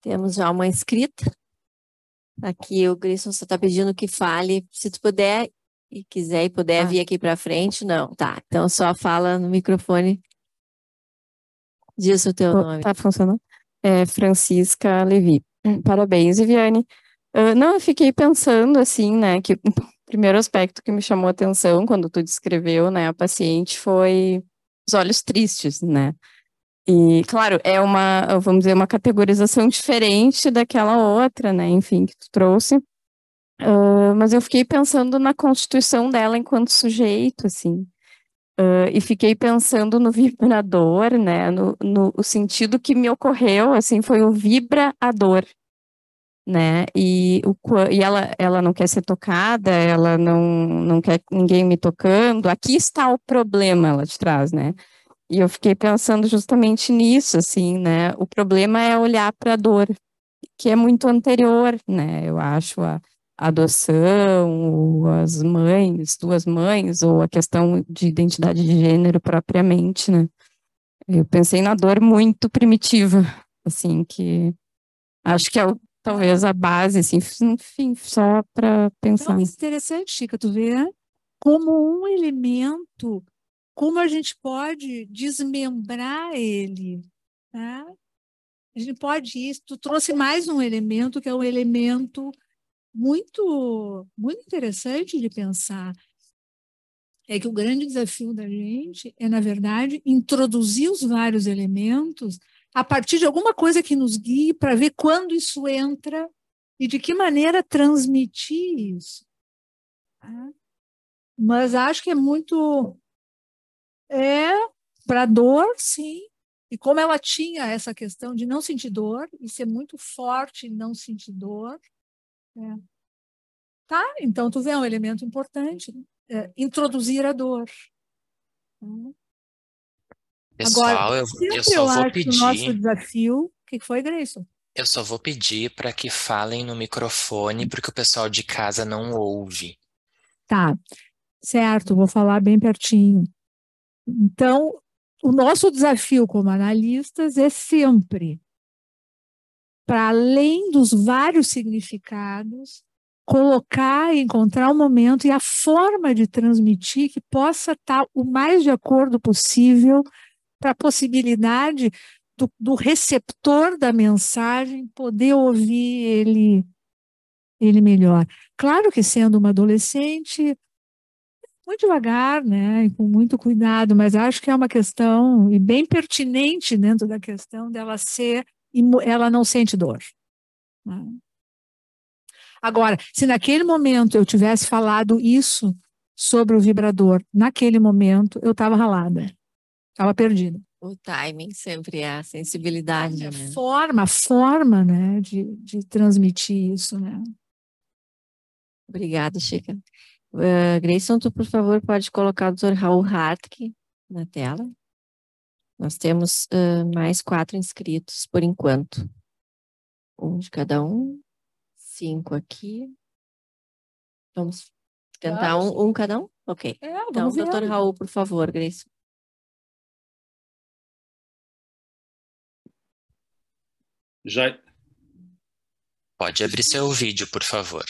Temos já uma inscrita. Aqui o Grisson só está pedindo que fale. Se tu puder e quiser e puder vir aqui para frente, não. Tá, então só fala no microfone. Diz o teu nome. Tá funcionando? É Francisca Levi. Parabéns, Viviane. Não, eu fiquei pensando assim, né, que o primeiro aspecto que me chamou a atenção quando tu descreveu, né, a paciente foi os olhos tristes, né? E, claro, é vamos dizer, uma categorização diferente daquela outra, né, enfim, que tu trouxe. Mas eu fiquei pensando na constituição dela enquanto sujeito, assim. E fiquei pensando no vibrador, né, o sentido que me ocorreu, assim, foi o vibrador, né, e ela não quer ser tocada, ela não quer ninguém me tocando, aqui está o problema, ela te traz, né, e eu fiquei pensando justamente nisso, assim, né, o problema é olhar para a dor, que é muito anterior, né, eu acho, a adoção, ou as mães, 2 mães, ou a questão de identidade de gênero propriamente, né, eu pensei na dor muito primitiva, assim, que acho que é talvez a base, assim, enfim, só para pensar. Então, interessante, Chica, tu vê como um elemento como a gente pode desmembrar ele, tá? A gente pode isso. Tu trouxe mais um elemento que é um elemento muito interessante de pensar. É que o grande desafio da gente é, na verdade, introduzir os vários elementos a partir de alguma coisa que nos guie para ver quando isso entra e de que maneira transmitir isso. Tá? Mas acho que é muito... para dor, sim. E como ela tinha essa questão de não sentir dor e ser muito forte em não sentir dor, tá? Então, tu vê, é um elemento importante. Introduzir a dor. Agora, Pessoal, eu sempre só eu vou acho que o nosso pedir, desafio... O que foi, Grayson? eu só vou pedir para que falem no microfone, porque o pessoal de casa não ouve. Tá, certo, vou falar bem pertinho. Então, o nosso desafio como analistas é sempre, para além dos vários significados, colocar e encontrar o momento e a forma de transmitir que possa estar o mais de acordo possível para a possibilidade do receptor da mensagem poder ouvir ele melhor. Claro que sendo uma adolescente, muito devagar, né, e com muito cuidado, mas acho que é uma questão, e bem pertinente dentro da questão dela ser, ela não sente dor. Né? Agora, se naquele momento eu tivesse falado isso sobre o vibrador, naquele momento eu estava ralada, estava perdida. O timing sempre é a sensibilidade, A né? forma, né, de transmitir isso, né? Obrigada, Chica. Grayson, tu, por favor, pode colocar o Dr. Raul Hartke na tela. Nós temos mais 4 inscritos, por enquanto. Um de cada um. 5 aqui. Vamos tentar um cada um? Ok. Então, Vamos ver. Dr. Raul, por favor, Grayson. Já, Pode abrir seu vídeo, por favor.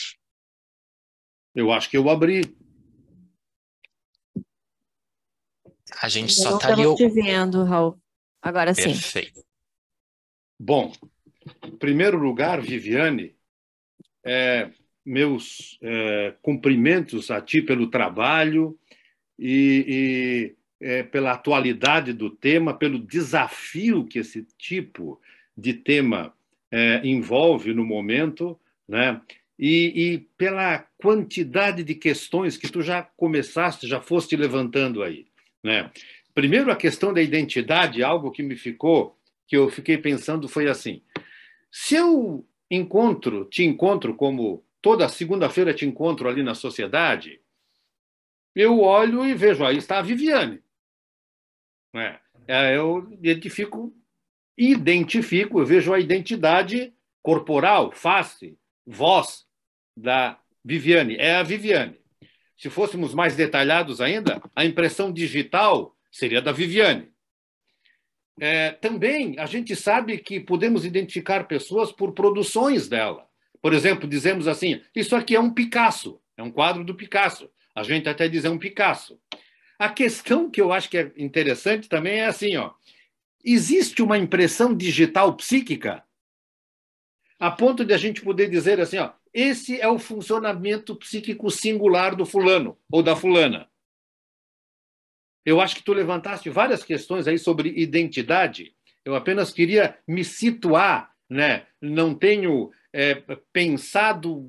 eu acho que eu abri. A gente Ainda só não está ali. estamos te vendo, Raul. Agora sim. Perfeito. Bom, em primeiro lugar, Viviane, meus cumprimentos a ti pelo trabalho e pela atualidade do tema, pelo desafio que esse tipo de tema envolve no momento, né? E pela quantidade de questões que tu já começaste, já foste levantando aí, né? Primeiro, a questão da identidade, algo que que eu fiquei pensando foi assim: se eu te encontro como toda segunda-feira te encontro ali na sociedade, eu olho e vejo, aí está a Viviane. Né? Eu identifico, eu vejo a identidade corporal, face, voz da Viviane. É a Viviane. Se fôssemos mais detalhados ainda, a impressão digital seria da Viviane. Também a gente sabe que podemos identificar pessoas por produções dela. Por exemplo, dizemos assim, isso aqui é um Picasso, é um quadro do Picasso. A gente até diz é um Picasso. A questão que eu acho que é interessante também é assim, ó, existe uma impressão digital psíquica a ponto de a gente poder dizer assim, ó, esse é o funcionamento psíquico singular do fulano ou da fulana. Eu acho que tu levantaste várias questões aí sobre identidade. Eu apenas queria me situar, né? Não tenho pensado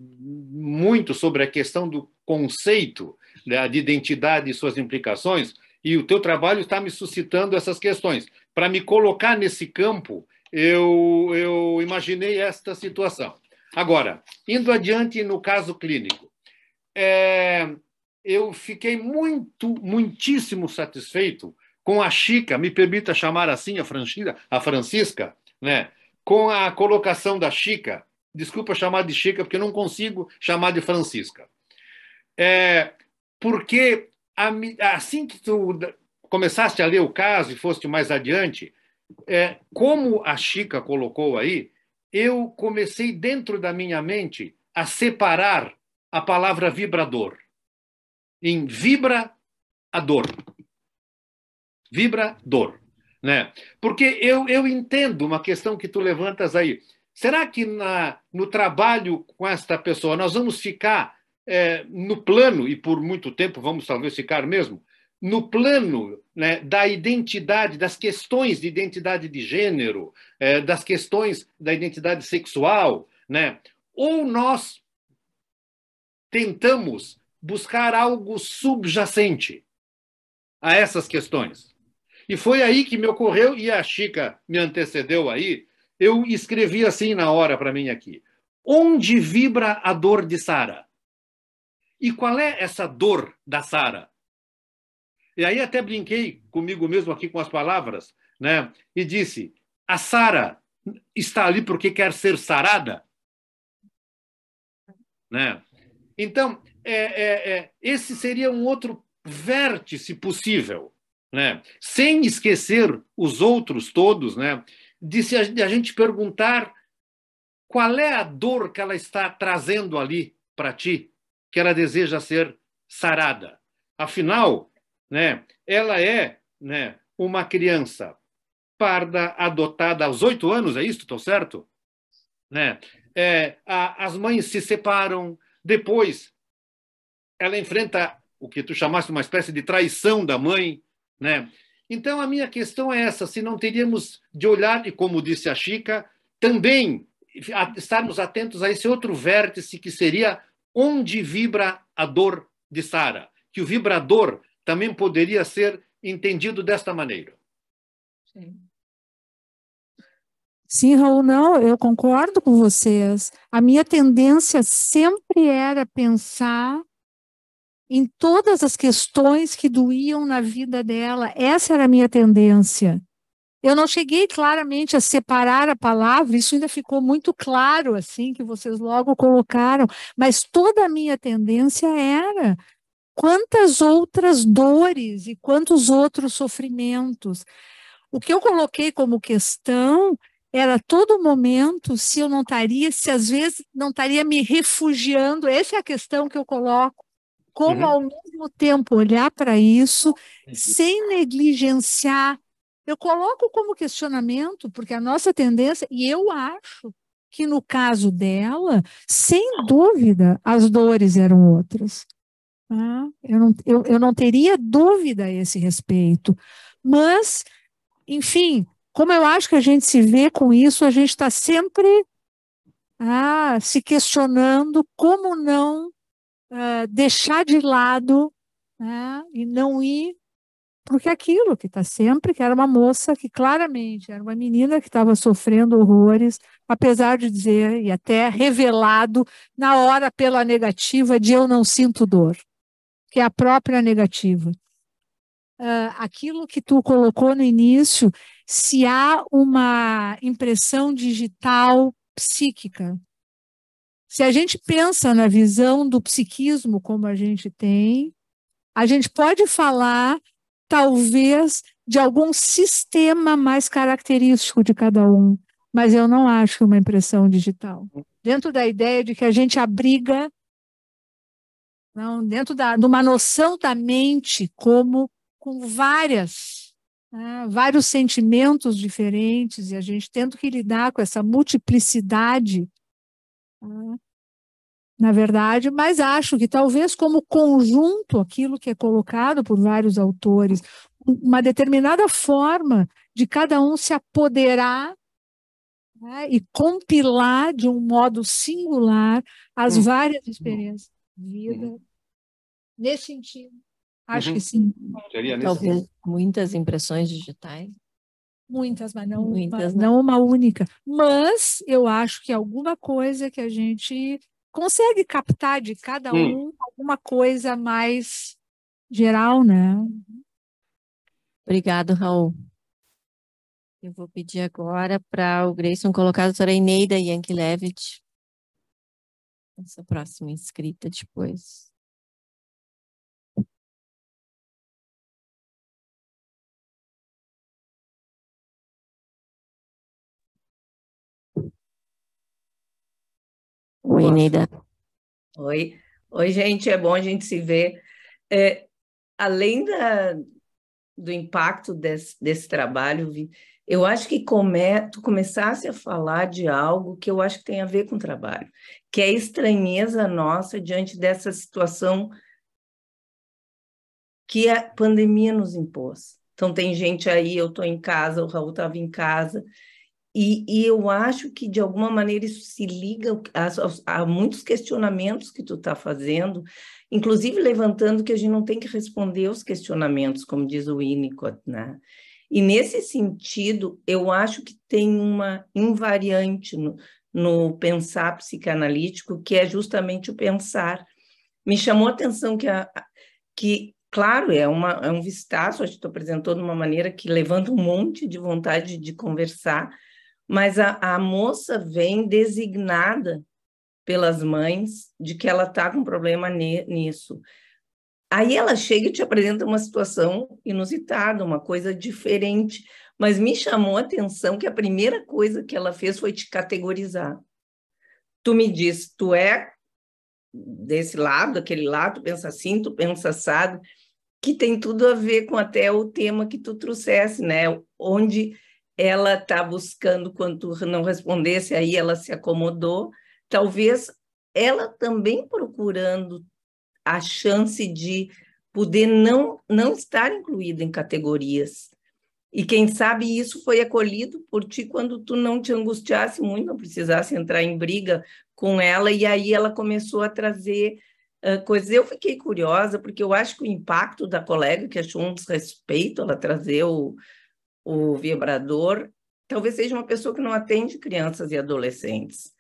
muito sobre a questão do conceito, né, de identidade e suas implicações, e o teu trabalho está me suscitando essas questões. Para me colocar nesse campo, eu imaginei esta situação. Agora, indo adiante no caso clínico, eu fiquei muitíssimo satisfeito com a Chica, me permita chamar assim a Francisca, né? Com a colocação da Chica. Desculpa chamar de Chica, porque eu não consigo chamar de Francisca. Porque assim que tu começaste a ler o caso e foste mais adiante, como a Chica colocou aí, eu comecei dentro da minha mente a separar a palavra vibrador em vibra a dor. Vibra dor, né? Porque eu entendo uma questão que tu levantas aí. Será que no trabalho com esta pessoa nós vamos ficar no plano, e por muito tempo vamos talvez ficar mesmo, no plano, né, da identidade, das questões de identidade de gênero, das questões da identidade sexual, né? Ou nós tentamos buscar algo subjacente a essas questões? E foi aí que me ocorreu, e a Chica me antecedeu aí, eu escrevi assim na hora para mim aqui: onde vibra a dor de Sara? E qual é essa dor da Sara? E aí até brinquei comigo mesmo aqui com as palavras, né? E disse: a Sara está ali porque quer ser sarada, né? Então, esse seria um outro vértice possível, né? Sem esquecer os outros todos, né? De a gente perguntar qual é a dor que ela está trazendo ali para ti, que ela deseja ser sarada. Afinal, né, ela é, né, uma criança parda adotada aos 8 anos, é isso? Estou certo? Né? As mães se separam, depois ela enfrenta o que tu chamaste uma espécie de traição da mãe, né? Então a minha questão é essa: se não teríamos de olhar, e como disse a Chica, também estarmos atentos a esse outro vértice que seria onde vibra a dor de Sara, que o vibrador também poderia ser entendido desta maneira. Sim. Sim, Raul, não, eu concordo com vocês. A minha tendência sempre era pensar em todas as questões que doíam na vida dela. Essa era a minha tendência. Eu não cheguei claramente a separar a palavra, isso ainda ficou muito claro, assim, que vocês logo colocaram, mas toda a minha tendência era quantas outras dores e quantos outros sofrimentos. O que eu coloquei como questão era todo momento se eu não estaria, se às vezes não estaria me refugiando, essa é a questão que eu coloco, como ao mesmo tempo olhar para isso sem negligenciar. Eu coloco como questionamento, porque a nossa tendência, e eu acho que no caso dela, sem dúvida, as dores eram outras. Eu não teria dúvida a esse respeito. Mas, enfim, como eu acho que a gente se vê com isso, a gente está sempre se questionando como não deixar de lado, e não ir, porque aquilo que está sempre, que era uma moça que claramente era uma menina que estava sofrendo horrores, apesar de dizer, e até revelado na hora pela negativa de eu não sinto dor, que é a própria negativa. Aquilo que tu colocou no início, se há uma impressão digital psíquica, se a gente pensa na visão do psiquismo como a gente tem, a gente pode falar, talvez, de algum sistema mais característico de cada um, mas eu não acho uma impressão digital. Dentro da ideia de que a gente abriga, não, dentro de uma noção da mente como com vários sentimentos diferentes, e a gente tendo que lidar com essa multiplicidade, na verdade, mas acho que talvez como conjunto, aquilo que é colocado por vários autores, uma determinada forma de cada um se apoderar, e compilar de um modo singular as várias experiências de vida, nesse sentido. Acho que sim. Talvez muitas impressões digitais. Muitas, mas não, Muitas, não uma única. Mas eu acho que alguma coisa que a gente consegue captar de cada um, alguma coisa mais geral, né? Obrigado, Raul. Eu vou pedir agora para o Grayson colocar a doutora Eneida Yankelevich, essa próxima inscrita depois. Oi, Eneida. Oi, gente, é bom a gente se ver. Além do impacto desse trabalho, eu acho que tu começasse a falar de algo que eu acho que tem a ver com o trabalho, que é a estranheza nossa diante dessa situação que a pandemia nos impôs. Então, tem gente aí, eu estou em casa, o Raul estava em casa, e eu acho que, de alguma maneira, isso se liga a muitos questionamentos que tu está fazendo, inclusive levantando que a gente não tem que responder os questionamentos, como diz o Winnicott, né? E, nesse sentido, eu acho que tem uma invariante no pensar psicanalítico, que é justamente o pensar. Me chamou a atenção que claro, é um vistaço, acho que tu apresentou de uma maneira que levanta um monte de vontade de conversar, mas a moça vem designada pelas mães de que ela está com problema nisso. Aí ela chega e te apresenta uma situação inusitada, uma coisa diferente, mas me chamou a atenção que a primeira coisa que ela fez foi te categorizar. Tu me diz, tu é desse lado, daquele lado, tu pensa assim, tu pensa assado, que tem tudo a ver com até o tema que tu trouxesse, né? Onde ela está buscando, quando tu não respondesse, aí ela se acomodou, talvez ela também procurando a chance de poder não estar incluída em categorias. E quem sabe isso foi acolhido por ti quando tu não te angustiasse muito, não precisasse entrar em briga com ela, e aí ela começou a trazer coisas. Eu fiquei curiosa, porque eu acho que o impacto da colega, que achou um desrespeito ela trazer o vibrador, talvez seja uma pessoa que não atende crianças e adolescentes,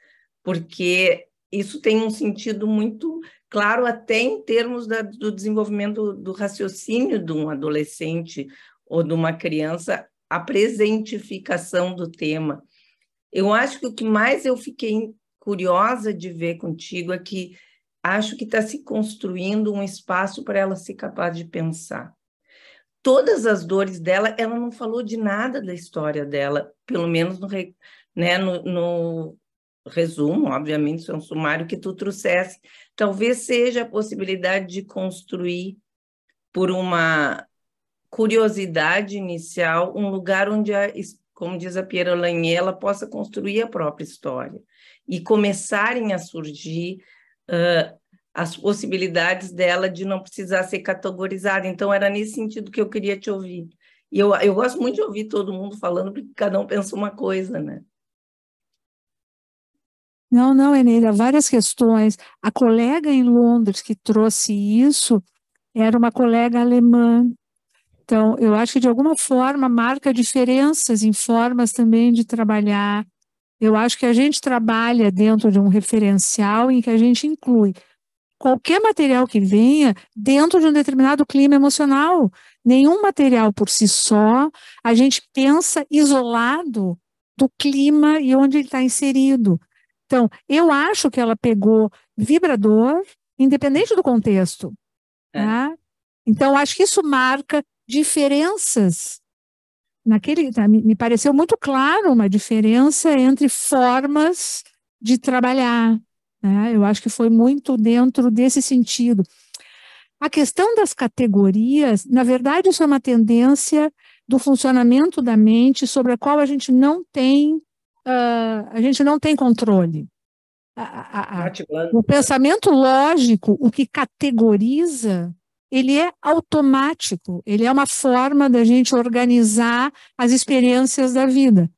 porque isso tem um sentido muito claro até em termos do desenvolvimento do raciocínio de um adolescente ou de uma criança, a presentificação do tema. Eu acho que o que mais eu fiquei curiosa de ver contigo é que acho que está se construindo um espaço para ela ser capaz de pensar. Todas as dores dela, ela não falou de nada da história dela, pelo menos no resumo, obviamente, isso é um sumário que tu trouxesse. Talvez seja a possibilidade de construir, por uma curiosidade inicial, um lugar onde, como diz a Pierre Lanier, ela possa construir a própria história e começarem a surgir as possibilidades dela de não precisar ser categorizada. Então, era nesse sentido que eu queria te ouvir. E eu gosto muito de ouvir todo mundo falando, porque cada um pensa uma coisa, né? Não, Eneida, várias questões. A colega em Londres que trouxe isso era uma colega alemã. Então, eu acho que, de alguma forma, marca diferenças em formas também de trabalhar. Eu acho que a gente trabalha dentro de um referencial em que a gente inclui qualquer material que venha dentro de um determinado clima emocional. Nenhum material por si só, a gente pensa isolado do clima e onde ele está inserido. Então, eu acho que ela pegou vibrador, independente do contexto. Tá? Então, acho que isso marca diferenças. Me pareceu muito claro uma diferença entre formas de trabalhar. Né? Eu acho que foi muito dentro desse sentido. A questão das categorias, na verdade, isso é uma tendência do funcionamento da mente sobre a qual a gente não tem controle. O pensamento lógico, o que categoriza, ele é automático, ele é uma forma da gente organizar as experiências da vida.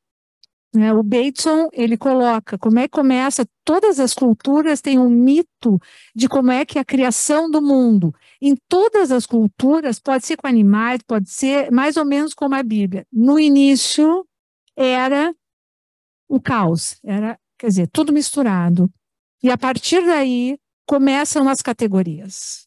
O Bateson, ele coloca como é que começa, todas as culturas têm um mito de como é que é a criação do mundo. Em todas as culturas, pode ser com animais, pode ser mais ou menos como a Bíblia. No início, era o caos, quer dizer, tudo misturado. E a partir daí, começam as categorias.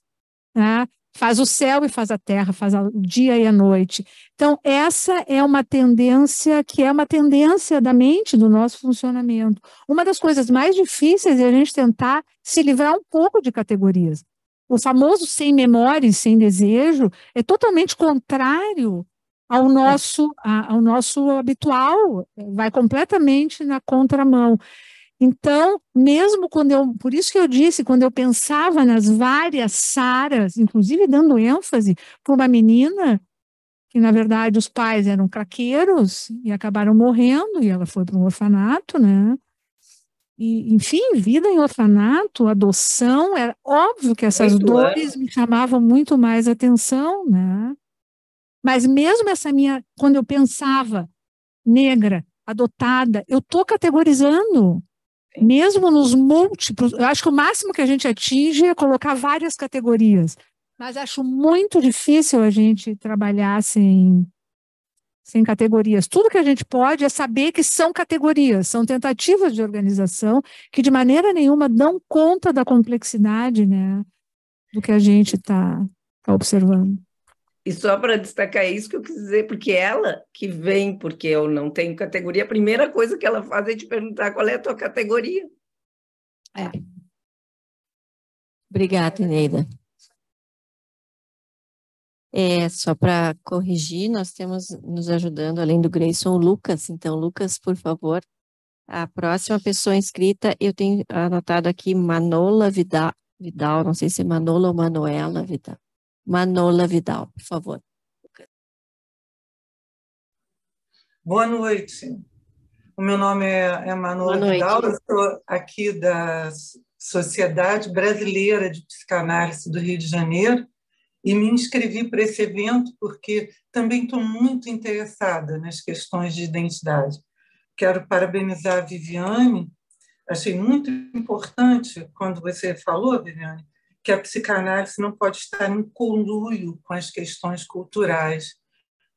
Né? Faz o céu e faz a terra, faz o dia e a noite. Então, essa é uma tendência que é uma tendência da mente, do nosso funcionamento. Uma das coisas mais difíceis é a gente tentar se livrar um pouco de categorias. O famoso sem memória e sem desejo é totalmente contrário ao nosso habitual, vai completamente na contramão. Então, mesmo por isso que eu disse, quando eu pensava nas várias Saras, inclusive dando ênfase para uma menina, que, na verdade, os pais eram craqueiros e acabaram morrendo, e ela foi para um orfanato, né? E, enfim, vida em orfanato, adoção, era óbvio que essas 8 dores me chamavam muito mais atenção, né? Mas mesmo essa minha, quando eu pensava negra, adotada, eu estou categorizando, mesmo nos múltiplos, eu acho que o máximo que a gente atinge é colocar várias categorias, mas acho muito difícil a gente trabalhar sem categorias. Tudo que a gente pode é saber que são categorias, são tentativas de organização que de maneira nenhuma dão conta da complexidade, né, do que a gente está observando. E só para destacar isso que eu quis dizer, porque ela que vem, porque eu não tenho categoria, a primeira coisa que ela faz é te perguntar qual é a tua categoria. Obrigada, Eneida. Só para corrigir, nós temos nos ajudando, além do Grayson, o Lucas. Então, Lucas, por favor, a próxima pessoa inscrita, eu tenho anotado aqui Manola Vidal, não sei se é Manola ou Manuela Vidal. Manola Vidal, por favor. Boa noite. O meu nome é Manola Vidal, eu sou aqui da Sociedade Brasileira de Psicanálise do Rio de Janeiro e me inscrevi para esse evento porque também estou muito interessada nas questões de identidade. Quero parabenizar a Viviane, achei muito importante quando você falou, Viviane, que a psicanálise não pode estar em conluio com as questões culturais.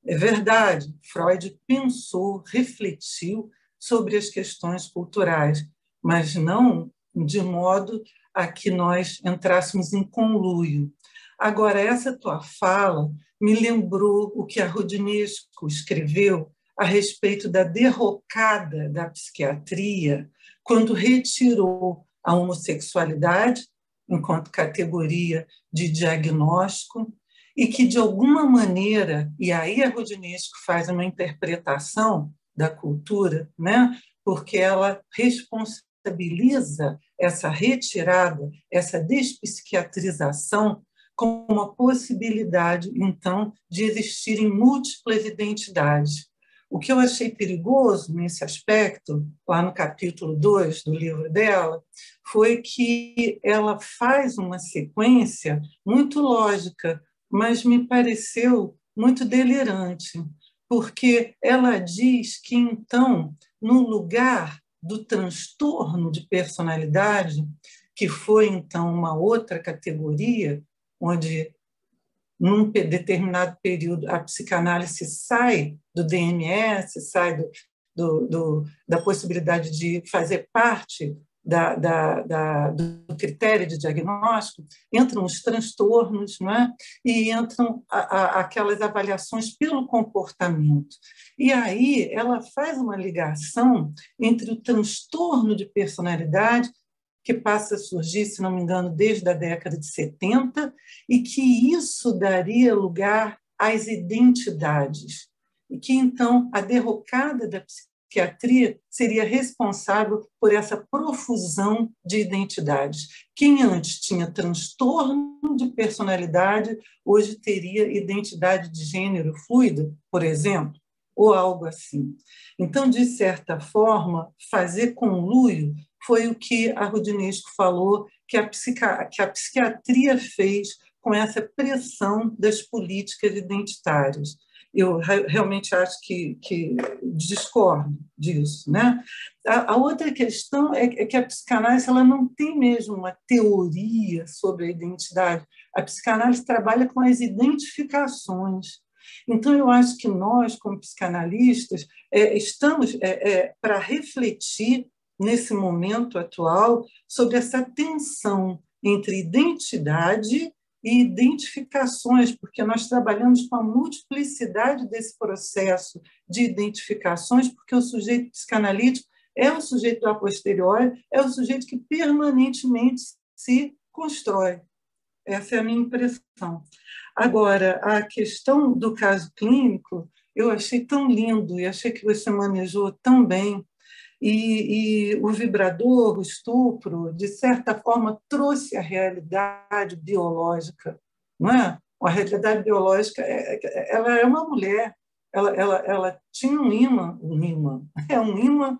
É verdade, Freud pensou, refletiu sobre as questões culturais, mas não de modo a que nós entrássemos em conluio. Agora, essa tua fala me lembrou o que a Roudinesco escreveu a respeito da derrocada da psiquiatria quando retirou a homossexualidade enquanto categoria de diagnóstico e que, de alguma maneira, e aí a Roudinesco faz uma interpretação da cultura, né? Porque ela responsabiliza essa retirada, essa despsiquiatrização como uma possibilidade, então, de existirem múltiplas identidades. O que eu achei perigoso nesse aspecto, lá no capítulo 2 do livro dela, foi que ela faz uma sequência muito lógica, mas me pareceu muito delirante, porque ela diz que, então, no lugar do transtorno de personalidade, que foi, então, uma outra categoria, onde, num determinado período, a psicanálise sai do DMS, sai da possibilidade de fazer parte do critério de diagnóstico, entram os transtornos, não é? E entram aquelas avaliações pelo comportamento. E aí ela faz uma ligação entre o transtorno de personalidade, que passa a surgir, se não me engano, desde a década de 70, e que isso daria lugar às identidades. E que, então, a derrocada da psiquiatria seria responsável por essa profusão de identidades. Quem antes tinha transtorno de personalidade, hoje teria identidade de gênero fluida, por exemplo, ou algo assim. Então, de certa forma, fazer conluio foi o que a Roudinesco falou que a psiquiatria fez com essa pressão das políticas identitárias. Eu realmente acho que discordo disso, né? A outra questão é que a psicanálise ela não tem mesmo uma teoria sobre a identidade. A psicanálise trabalha com as identificações. Então, eu acho que nós, como psicanalistas, estamos para refletir nesse momento atual sobre essa tensão entre identidade e identificações, porque nós trabalhamos com a multiplicidade desse processo de identificações, porque o sujeito psicanalítico é o sujeito a posteriori, é o sujeito que permanentemente se constrói. Essa é a minha impressão. Agora, a questão do caso clínico, eu achei tão lindo e achei que você manejou tão bem. E o vibrador, o estupro, de certa forma, trouxe a realidade biológica, não é? A realidade biológica, ela é uma mulher, ela tinha um ímã e um ímã. Um ímã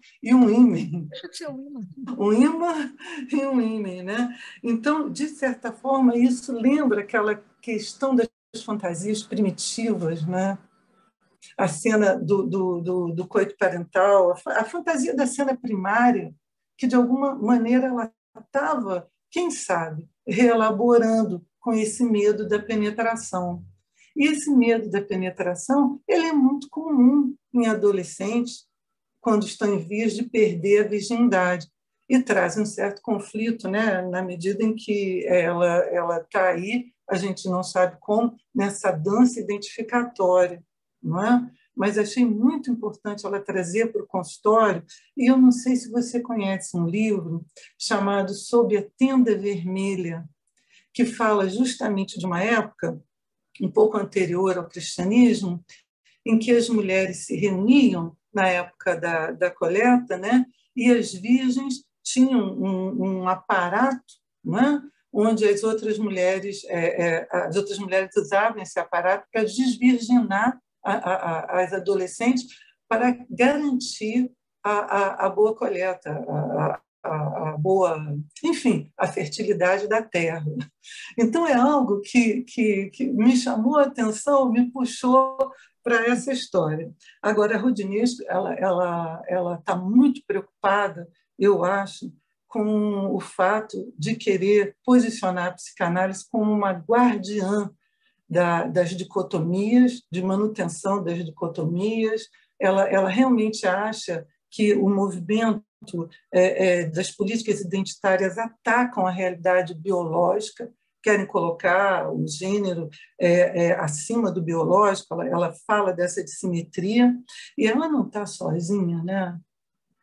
e um ímã, né? Então, de certa forma, isso lembra aquela questão das fantasias primitivas, né? A cena do coito parental, a fantasia da cena primária, que, de alguma maneira, ela estava, quem sabe, reelaborando com esse medo da penetração. E esse medo da penetração ele é muito comum em adolescentes quando estão em vias de perder a virgindade e traz um certo conflito, né? Na medida em que ela está aí, a gente não sabe como, nessa dança identificatória, não é? Mas achei muito importante ela trazer para o consultório, e eu não sei se você conhece um livro chamado Sob a Tenda Vermelha, que fala justamente de uma época um pouco anterior ao cristianismo, em que as mulheres se reuniam na época da coleta, né? E as virgens tinham um aparato, né? Onde as outras mulheres usavam esse aparato para desvirginar as adolescentes para garantir a boa coleta, a boa, enfim, a fertilidade da terra. Então, é algo que me chamou a atenção, me puxou para essa história. Agora, a Roudinesco, ela está muito preocupada, eu acho, com o fato de querer posicionar a psicanálise como uma guardiã das dicotomias, de manutenção das dicotomias. Ela realmente acha que o movimento das políticas identitárias atacam a realidade biológica, querem colocar o gênero acima do biológico, ela fala dessa dissimetria, e ela não está sozinha, né?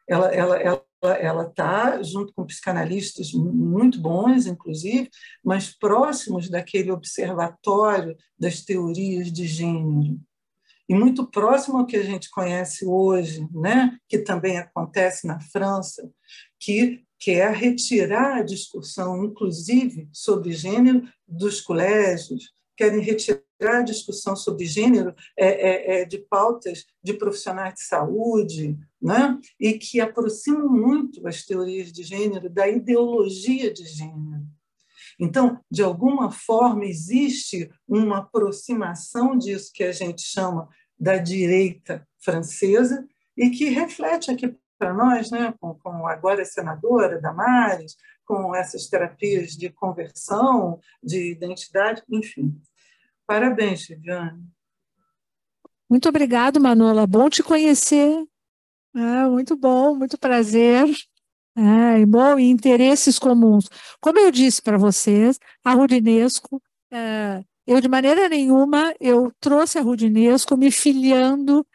Ela está junto com psicanalistas muito bons, inclusive, mas próximos daquele observatório das teorias de gênero. E muito próximo ao que a gente conhece hoje, né? Que também acontece na França, que é retirar a discussão, inclusive, sobre gênero dos colégios, querem retirar a discussão sobre gênero de pautas de profissionais de saúde, né? E que aproximam muito as teorias de gênero da ideologia de gênero. Então, de alguma forma, existe uma aproximação disso que a gente chama da direita francesa e que reflete aqui para nós, né, com agora a senadora Damares, com essas terapias de conversão, de identidade, enfim. Parabéns, Viviane. Muito obrigado, Manuela. Bom te conhecer. Muito bom, muito prazer. Bom, e interesses comuns. Como eu disse para vocês, a Roudinesco, eu de maneira nenhuma, eu trouxe a Roudinesco me filiando.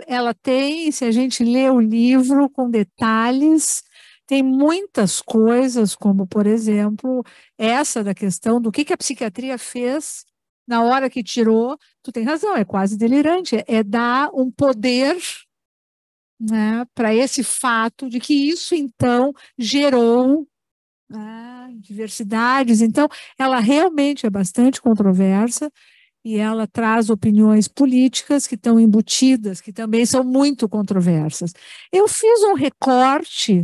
Ela tem, se a gente lê o livro com detalhes, tem muitas coisas, como, por exemplo, essa da questão do que a psiquiatria fez na hora que tirou. Tu tem razão, é quase delirante, é dar um poder, né, para esse fato de que isso, então, gerou diversidades. Então, ela realmente é bastante controversa e ela traz opiniões políticas que estão embutidas, que também são muito controversas. Eu fiz um recorte,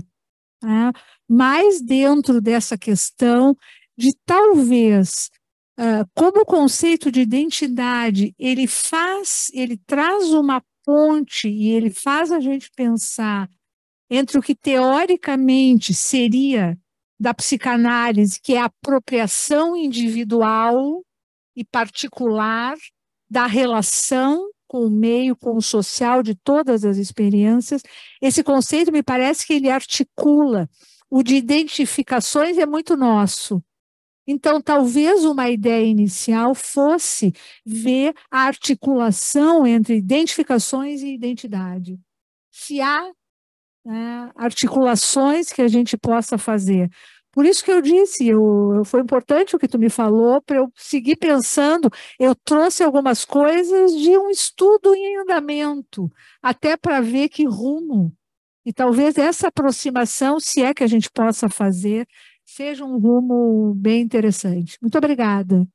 mais dentro dessa questão de talvez, como o conceito de identidade, ele traz uma ponte e ele faz a gente pensar entre o que teoricamente seria da psicanálise, que é a apropriação individual e particular da relação com o meio, com o social, de todas as experiências. Esse conceito me parece que ele articula. O de identificações é muito nosso. Então, talvez uma ideia inicial fosse ver a articulação entre identificações e identidade. Se há articulações que a gente possa fazer. Por isso que eu disse, foi importante o que tu me falou, para eu seguir pensando. Eu trouxe algumas coisas de um estudo em andamento, até para ver que rumo. E talvez essa aproximação, se é que a gente possa fazer, seja um rumo bem interessante. Muito obrigada.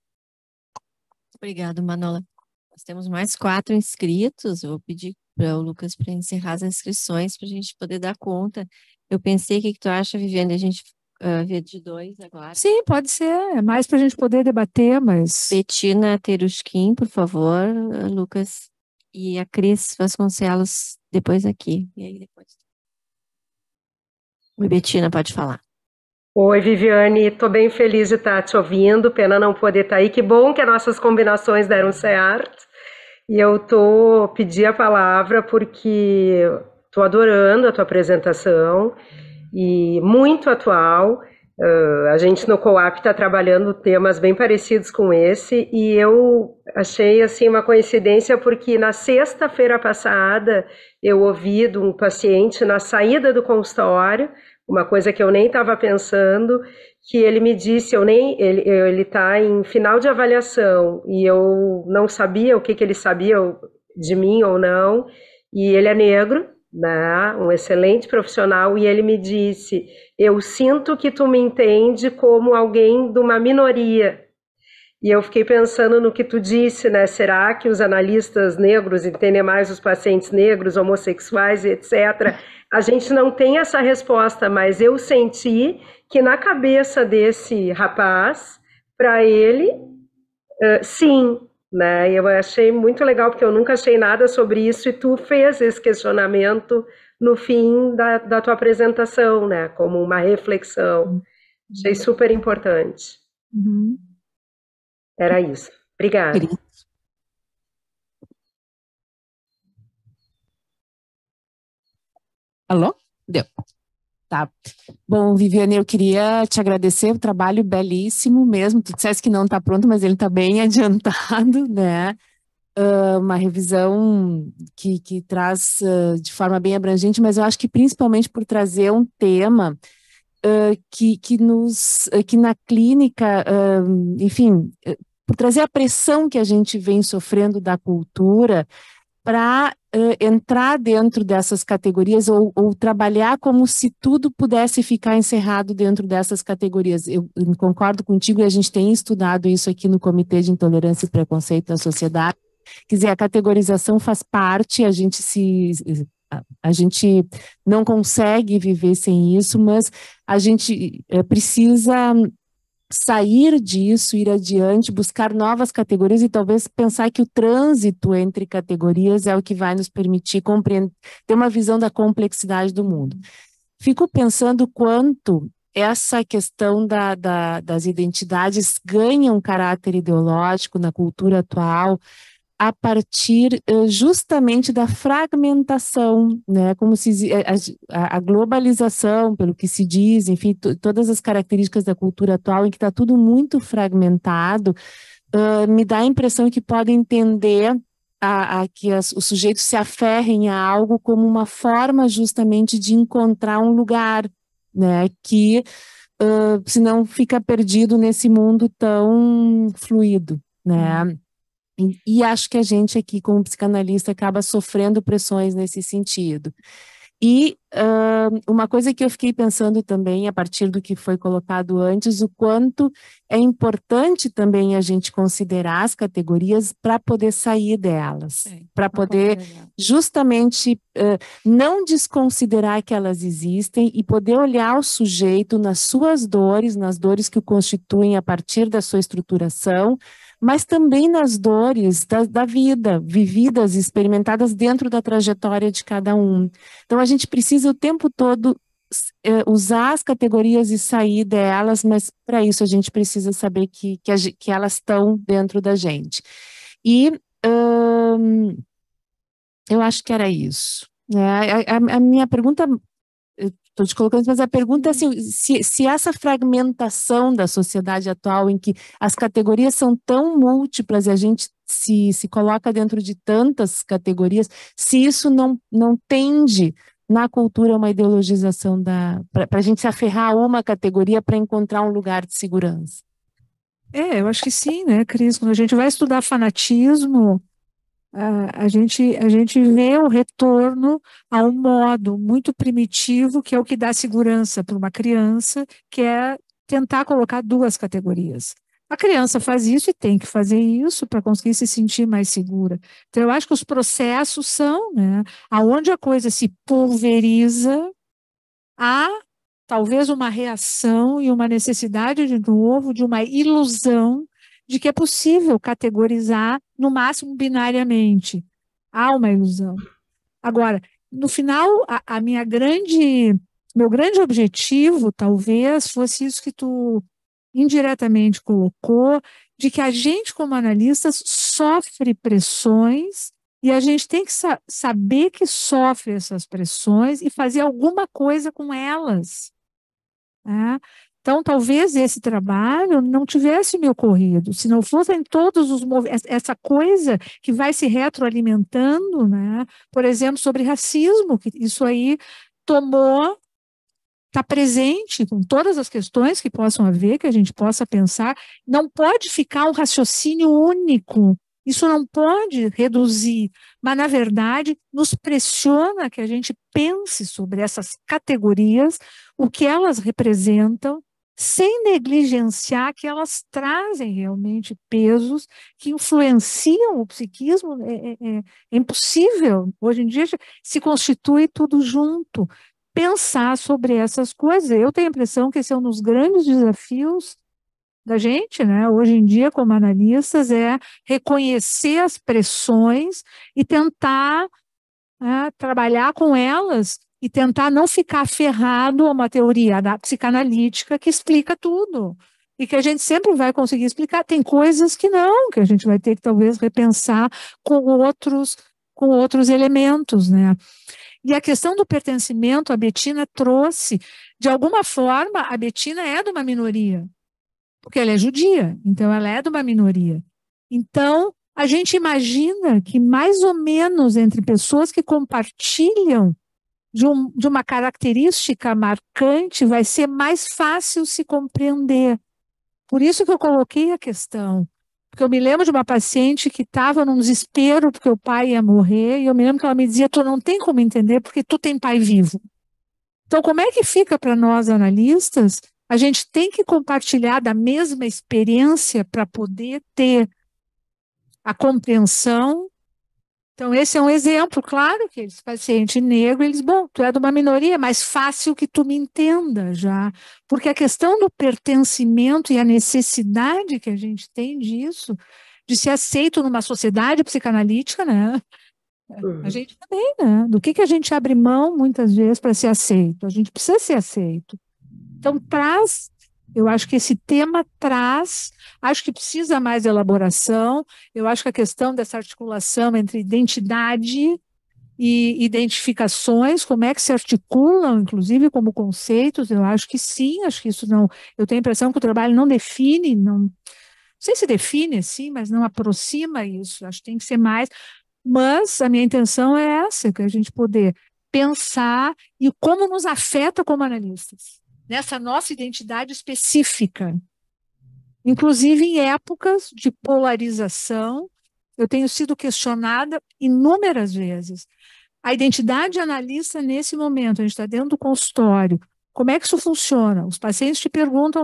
Obrigada, Manola. Nós temos mais 4 inscritos. Eu vou pedir para o Lucas para encerrar as inscrições para a gente poder dar conta. Eu pensei, o que tu acha, Viviane? A gente vê de 2 agora. Sim, pode ser. É mais para a gente poder debater, mas... Betina Terusquim, por favor, Lucas. E a Cris Vasconcelos depois aqui. E aí depois. Oi, Betina, pode falar. Oi, Viviane, estou bem feliz de estar te ouvindo, pena não poder estar aí, que bom que as nossas combinações deram certo, e eu pedi a palavra porque estou adorando a tua apresentação, e muito atual, a gente no COAP está trabalhando temas bem parecidos com esse, e eu achei assim uma coincidência porque na sexta-feira passada eu ouvi de um paciente na saída do consultório, uma coisa que eu nem estava pensando, que ele me disse, ele está em final de avaliação, e eu não sabia o que ele sabia de mim ou não, e ele é negro, né, um excelente profissional, e ele me disse, eu sinto que tu me entende como alguém de uma minoria. E eu fiquei pensando no que tu disse, né? Será que os analistas negros entendem mais os pacientes negros, homossexuais, etc.? A gente não tem essa resposta, mas eu senti que na cabeça desse rapaz, para ele, sim, né? Eu achei muito legal, porque eu nunca achei nada sobre isso, e tu fez esse questionamento no fim da tua apresentação, né? Como uma reflexão. Achei super importante. Uhum. Era isso. Obrigada. Alô? Deu. Tá. Bom, Viviane, eu queria te agradecer o trabalho belíssimo mesmo. Tu disseste que não está pronto, mas ele está bem adiantado, né? Uma revisão que traz de forma bem abrangente, mas eu acho que principalmente por trazer um tema que na clínica, enfim, por trazer a pressão que a gente vem sofrendo da cultura para entrar dentro dessas categorias ou trabalhar como se tudo pudesse ficar encerrado dentro dessas categorias. Eu concordo contigo, e a gente tem estudado isso aqui no Comitê de Intolerância e Preconceito da Sociedade. Quer dizer, a categorização faz parte, a gente não consegue viver sem isso, mas a gente precisa sair disso, ir adiante, buscar novas categorias e talvez pensar que o trânsito entre categorias é o que vai nos permitir compreender, ter uma visão da complexidade do mundo. Fico pensando quanto essa questão das identidades ganha um caráter ideológico na cultura atual, a partir justamente da fragmentação, né, como se a globalização, pelo que se diz, enfim, todas as características da cultura atual em que está tudo muito fragmentado, me dá a impressão que podem entender que os sujeitos se aferrem a algo como uma forma justamente de encontrar um lugar, né, que senão fica perdido nesse mundo tão fluido, né. E acho que a gente aqui, como psicanalista, acaba sofrendo pressões nesse sentido. E uma coisa que eu fiquei pensando também, a partir do que foi colocado antes, o quanto é importante também a gente considerar as categorias para poder sair delas, para poder justamente não desconsiderar que elas existem e poder olhar o sujeito nas suas dores, nas dores que o constituem a partir da sua estruturação, mas também nas dores da vida, vividas e experimentadas dentro da trajetória de cada um. Então, a gente precisa o tempo todo usar as categorias e sair delas, mas para isso a gente precisa saber que elas estão dentro da gente. E eu acho que era isso. A minha pergunta... Estou te colocando, mas a pergunta é assim, se essa fragmentação da sociedade atual, em que as categorias são tão múltiplas e a gente se coloca dentro de tantas categorias, se isso não tende na cultura uma ideologização para a gente se aferrar a uma categoria para encontrar um lugar de segurança. Eu acho que sim, né, Cris? Quando a gente vai estudar fanatismo, a gente vê o retorno a um modo muito primitivo, que é o que dá segurança para uma criança, que é tentar colocar 2 categorias. A criança faz isso e tem que fazer isso para conseguir se sentir mais segura. Então, eu acho que os processos são, né, aonde a coisa se pulveriza, há talvez uma reação e uma necessidade de novo, de uma ilusão de que é possível categorizar, no máximo binariamente. Há uma ilusão. Agora, no final, meu grande objetivo, talvez, fosse isso que tu indiretamente colocou, de que a gente, como analistas, sofre pressões e a gente tem que saber que sofre essas pressões e fazer alguma coisa com elas. Né? Então, talvez esse trabalho não tivesse me ocorrido, se não fossem todos os essa coisa que vai se retroalimentando, né? Por exemplo, sobre racismo, que isso aí está presente com todas as questões que possam haver, que a gente possa pensar, não pode ficar um raciocínio único, isso não pode reduzir, mas, na verdade, nos pressiona que a gente pense sobre essas categorias, o que elas representam, sem negligenciar que elas trazem realmente pesos que influenciam o psiquismo. É impossível. Hoje em dia se constitui tudo junto. Pensar sobre essas coisas. Eu tenho a impressão que esse é um dos grandes desafios da gente, né, hoje em dia, como analistas, é reconhecer as pressões e tentar, né, trabalhar com elas e tentar não ficar aferrado a uma teoria psicanalítica que explica tudo. E que a gente sempre vai conseguir explicar. Tem coisas que não, que a gente vai ter que talvez repensar com outros elementos, né? E a questão do pertencimento, a Bettina trouxe, de alguma forma, a Bettina é de uma minoria, porque ela é judia, então ela é de uma minoria. Então, a gente imagina que mais ou menos entre pessoas que compartilham de uma característica marcante, vai ser mais fácil se compreender. Por isso que eu coloquei a questão. Porque eu me lembro de uma paciente que estava num desespero porque o pai ia morrer, e eu me lembro que ela me dizia, tu não tem como entender porque tu tem pai vivo. Então, como é que fica para nós analistas? A gente tem que compartilhar da mesma experiência para poder ter a compreensão. Então, esse é um exemplo, claro que esse paciente negro, eles, bom, tu é de uma minoria, é mais fácil que tu me entenda já, porque a questão do pertencimento e a necessidade que a gente tem disso, de ser aceito numa sociedade psicanalítica, né? A gente também, né? Do que a gente abre mão, muitas vezes, para ser aceito? A gente precisa ser aceito. Então, eu acho que esse tema acho que precisa mais elaboração, eu acho que a questão dessa articulação entre identidade e identificações, como é que se articulam, inclusive como conceitos, eu acho que sim, acho que isso não, eu tenho a impressão que o trabalho não define, não sei se define, sim, mas não aproxima isso, acho que tem que ser mais, mas a minha intenção é essa, que a gente poder pensar e como nos afeta como analistas, nessa nossa identidade específica. Inclusive em épocas de polarização, eu tenho sido questionada inúmeras vezes. A identidade analista nesse momento, a gente está dentro do consultório, como é que isso funciona? Os pacientes te perguntam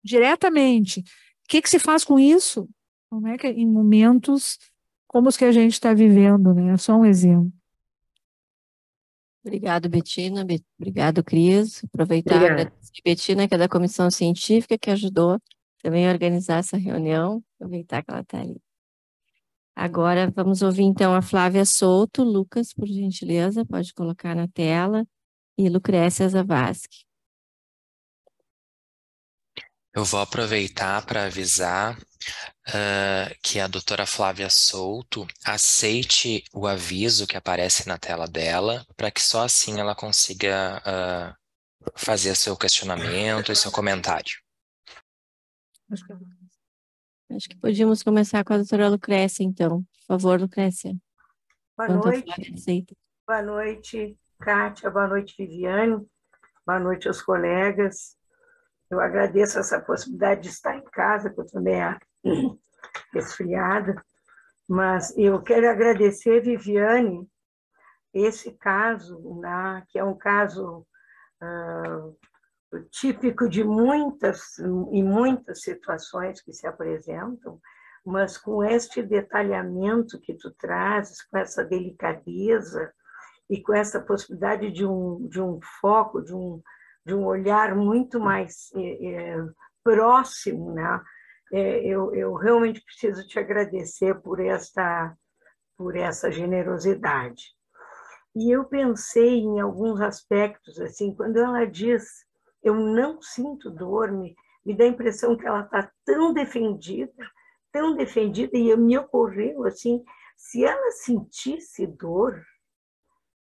diretamente, o que se faz com isso? Como é que em momentos como os que a gente está vivendo, né? Só um exemplo. Obrigado, Bettina. Obrigado, Cris. Aproveitar e agradecer a Bettina, que é da comissão científica, que ajudou também a organizar essa reunião. Aproveitar que ela está ali. Agora, vamos ouvir, então, a Flávia Souto. Lucas, por gentileza, pode colocar na tela. E Lucrécia Zavascki. Eu vou aproveitar para avisar que a doutora Flávia Souto aceite o aviso que aparece na tela dela, para que só assim ela consiga fazer seu questionamento e seu comentário. Acho que podíamos começar com a doutora Lucrécia, então. Por favor, Lucrécia. Boa noite. Boa noite, Kátia. Boa noite, Viviane. Boa noite aos colegas. Eu agradeço essa possibilidade de estar em casa, que eu também resfriada, mas eu quero agradecer, Viviane, esse caso, né, que é um caso típico de muitas situações que se apresentam, mas com este detalhamento que tu trazes, com essa delicadeza e com essa possibilidade de um foco, de um olhar muito mais próximo, né? Eu realmente preciso te agradecer por essa generosidade. E eu pensei em alguns aspectos, assim, quando ela diz, eu não sinto dor, me dá a impressão que ela está tão defendida, e me ocorreu, assim, se ela sentisse dor,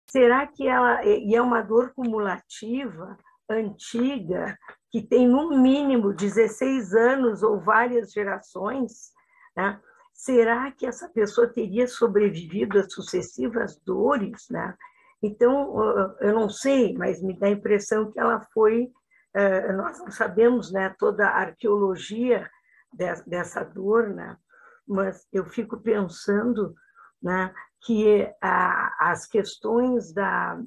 será que ela... E é uma dor cumulativa, antiga, que tem no mínimo 16 anos ou várias gerações, né? Será que essa pessoa teria sobrevivido a sucessivas dores, né? Então, eu não sei, mas me dá a impressão que ela foi... Nós não sabemos, né, toda a arqueologia dessa dor, né? Mas eu fico pensando, né, que as questões da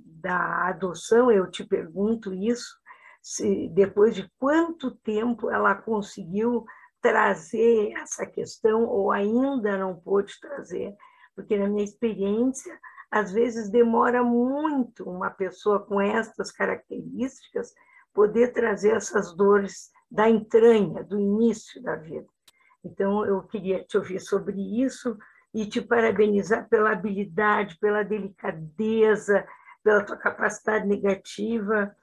adoção, eu te pergunto isso, se depois de quanto tempo ela conseguiu trazer essa questão ou ainda não pôde trazer, porque na minha experiência, às vezes demora muito uma pessoa com estas características poder trazer essas dores da entranha, do início da vida. Então, eu queria te ouvir sobre isso e te parabenizar pela habilidade, pela delicadeza, pela tua capacidade negativa,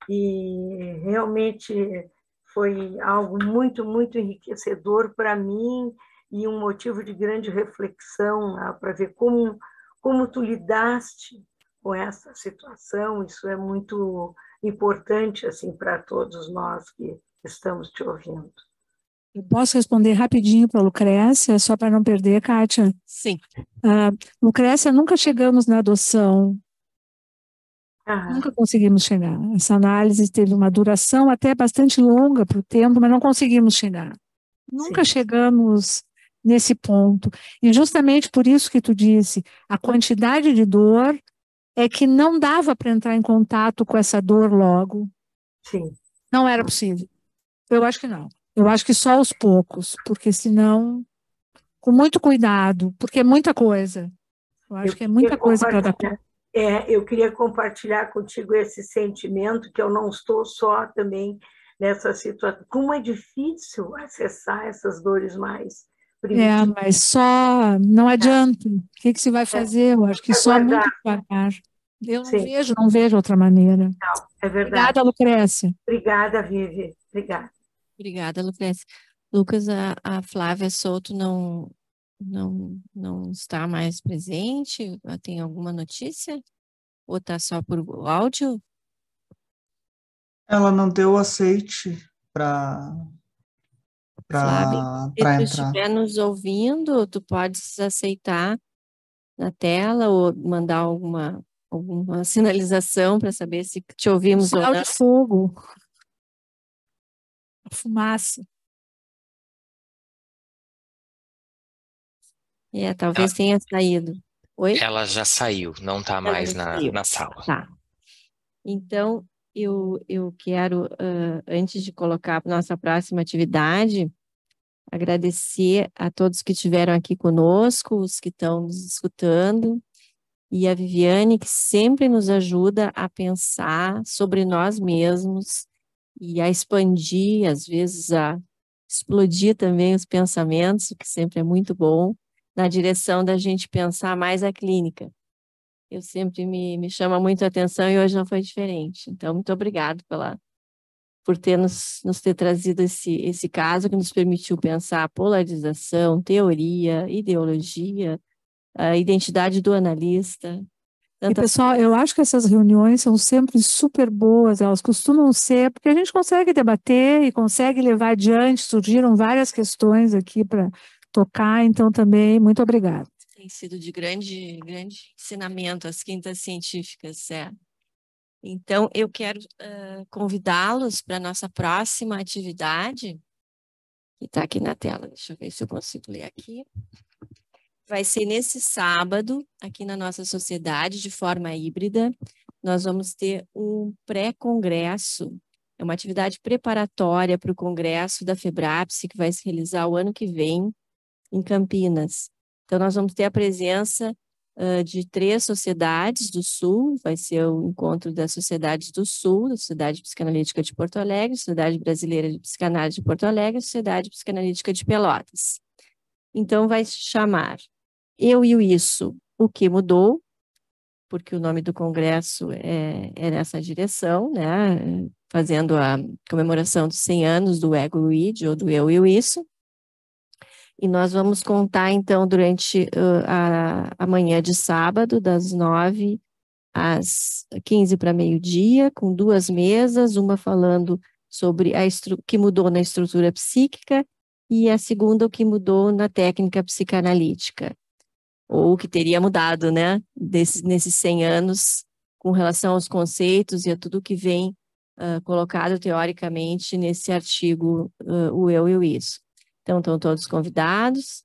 e realmente foi algo muito, muito enriquecedor para mim e um motivo de grande reflexão, né, para ver como tu lidaste com essa situação. Isso é muito importante assim, para todos nós que estamos te ouvindo. Eu posso responder rapidinho para a Lucrécia, só para não perder, Kátia? Sim. Lucrécia, nunca chegamos na adoção. Nunca conseguimos chegar. Essa análise teve uma duração até bastante longa para o tempo, mas não conseguimos chegar. Nunca chegamos nesse ponto. E justamente por isso que tu disse, a quantidade de dor é que não dava para entrar em contato com essa dor logo. Sim. Não era possível. Eu acho que não. Eu acho que só aos poucos, porque senão, com muito cuidado, porque é muita coisa. Eu acho que é muita coisa para dar conta. Eu queria compartilhar contigo esse sentimento, que eu não estou só também nessa situação. Como é difícil acessar essas dores mais primitivas. Mas só não adianta. O que se vai fazer? Eu acho que só muito devagar. Eu não vejo outra maneira. Não, é verdade. Obrigada, Lucrécia. Obrigada, Vivi. Obrigada. Obrigada, Lucrécia. Lucas, a Flávia Souto não está mais presente? Tem alguma notícia? Ou está só por áudio? Ela não deu aceite para Flávia, se tu estiver nos ouvindo, tu podes aceitar na tela ou mandar alguma sinalização para saber se te ouvimos ou não. De fogo. A fumaça. Talvez tenha saído. Oi? Ela já saiu, não está mais na sala. Tá. Então, eu quero, antes de colocar a nossa próxima atividade, agradecer a todos que estiveram aqui conosco, os que estão nos escutando, e a Viviane, que sempre nos ajuda a pensar sobre nós mesmos e a expandir, às vezes a explodir também os pensamentos, o que sempre é muito bom, na direção da gente pensar mais a clínica. Eu sempre me chama muito a atenção e hoje não foi diferente. Então, muito obrigado por ter nos ter trazido esse caso que nos permitiu pensar polarização, teoria, ideologia, a identidade do analista. E, pessoal, eu acho que essas reuniões são sempre super boas, elas costumam ser, porque a gente consegue debater e consegue levar adiante, surgiram várias questões aqui para tocar, então também, muito obrigada. Tem sido de grande ensinamento as quintas científicas, Então, eu quero convidá-los para a nossa próxima atividade, que está aqui na tela, deixa eu ver se eu consigo ler aqui. Vai ser nesse sábado, aqui na nossa sociedade, de forma híbrida. Nós vamos ter um pré-congresso É uma atividade preparatória para o congresso da FEBRAPSE, que vai se realizar o ano que vem em Campinas. Então, nós vamos ter a presença de 3 sociedades do Sul, vai ser o encontro das sociedades do Sul, da Sociedade Psicanalítica de Porto Alegre, Sociedade Brasileira de Psicanálise de Porto Alegre e Sociedade Psicanalítica de Pelotas. Então, vai se chamar Eu e o Isso, o que mudou, porque o nome do congresso é nessa direção, né? Fazendo a comemoração dos 100 anos do Ego e o Id, ou do Eu e o Isso. E nós vamos contar, então, durante a manhã de sábado, das 9 às 15 para meio-dia, com 2 mesas, uma falando sobre o que mudou na estrutura psíquica e a segunda, o que mudou na técnica psicanalítica, ou o que teria mudado, né, nesses 100 anos, com relação aos conceitos e a tudo que vem colocado teoricamente nesse artigo, o Eu e o Isso. Então, estão todos convidados,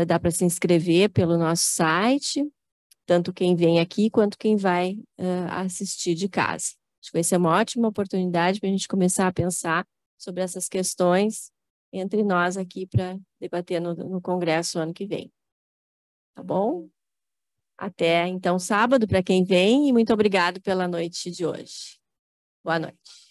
dá para se inscrever pelo nosso site, tanto quem vem aqui quanto quem vai assistir de casa. Acho que vai ser uma ótima oportunidade para a gente começar a pensar sobre essas questões entre nós aqui para debater no congresso ano que vem. Tá bom? Até, então, sábado para quem vem e muito obrigado pela noite de hoje. Boa noite.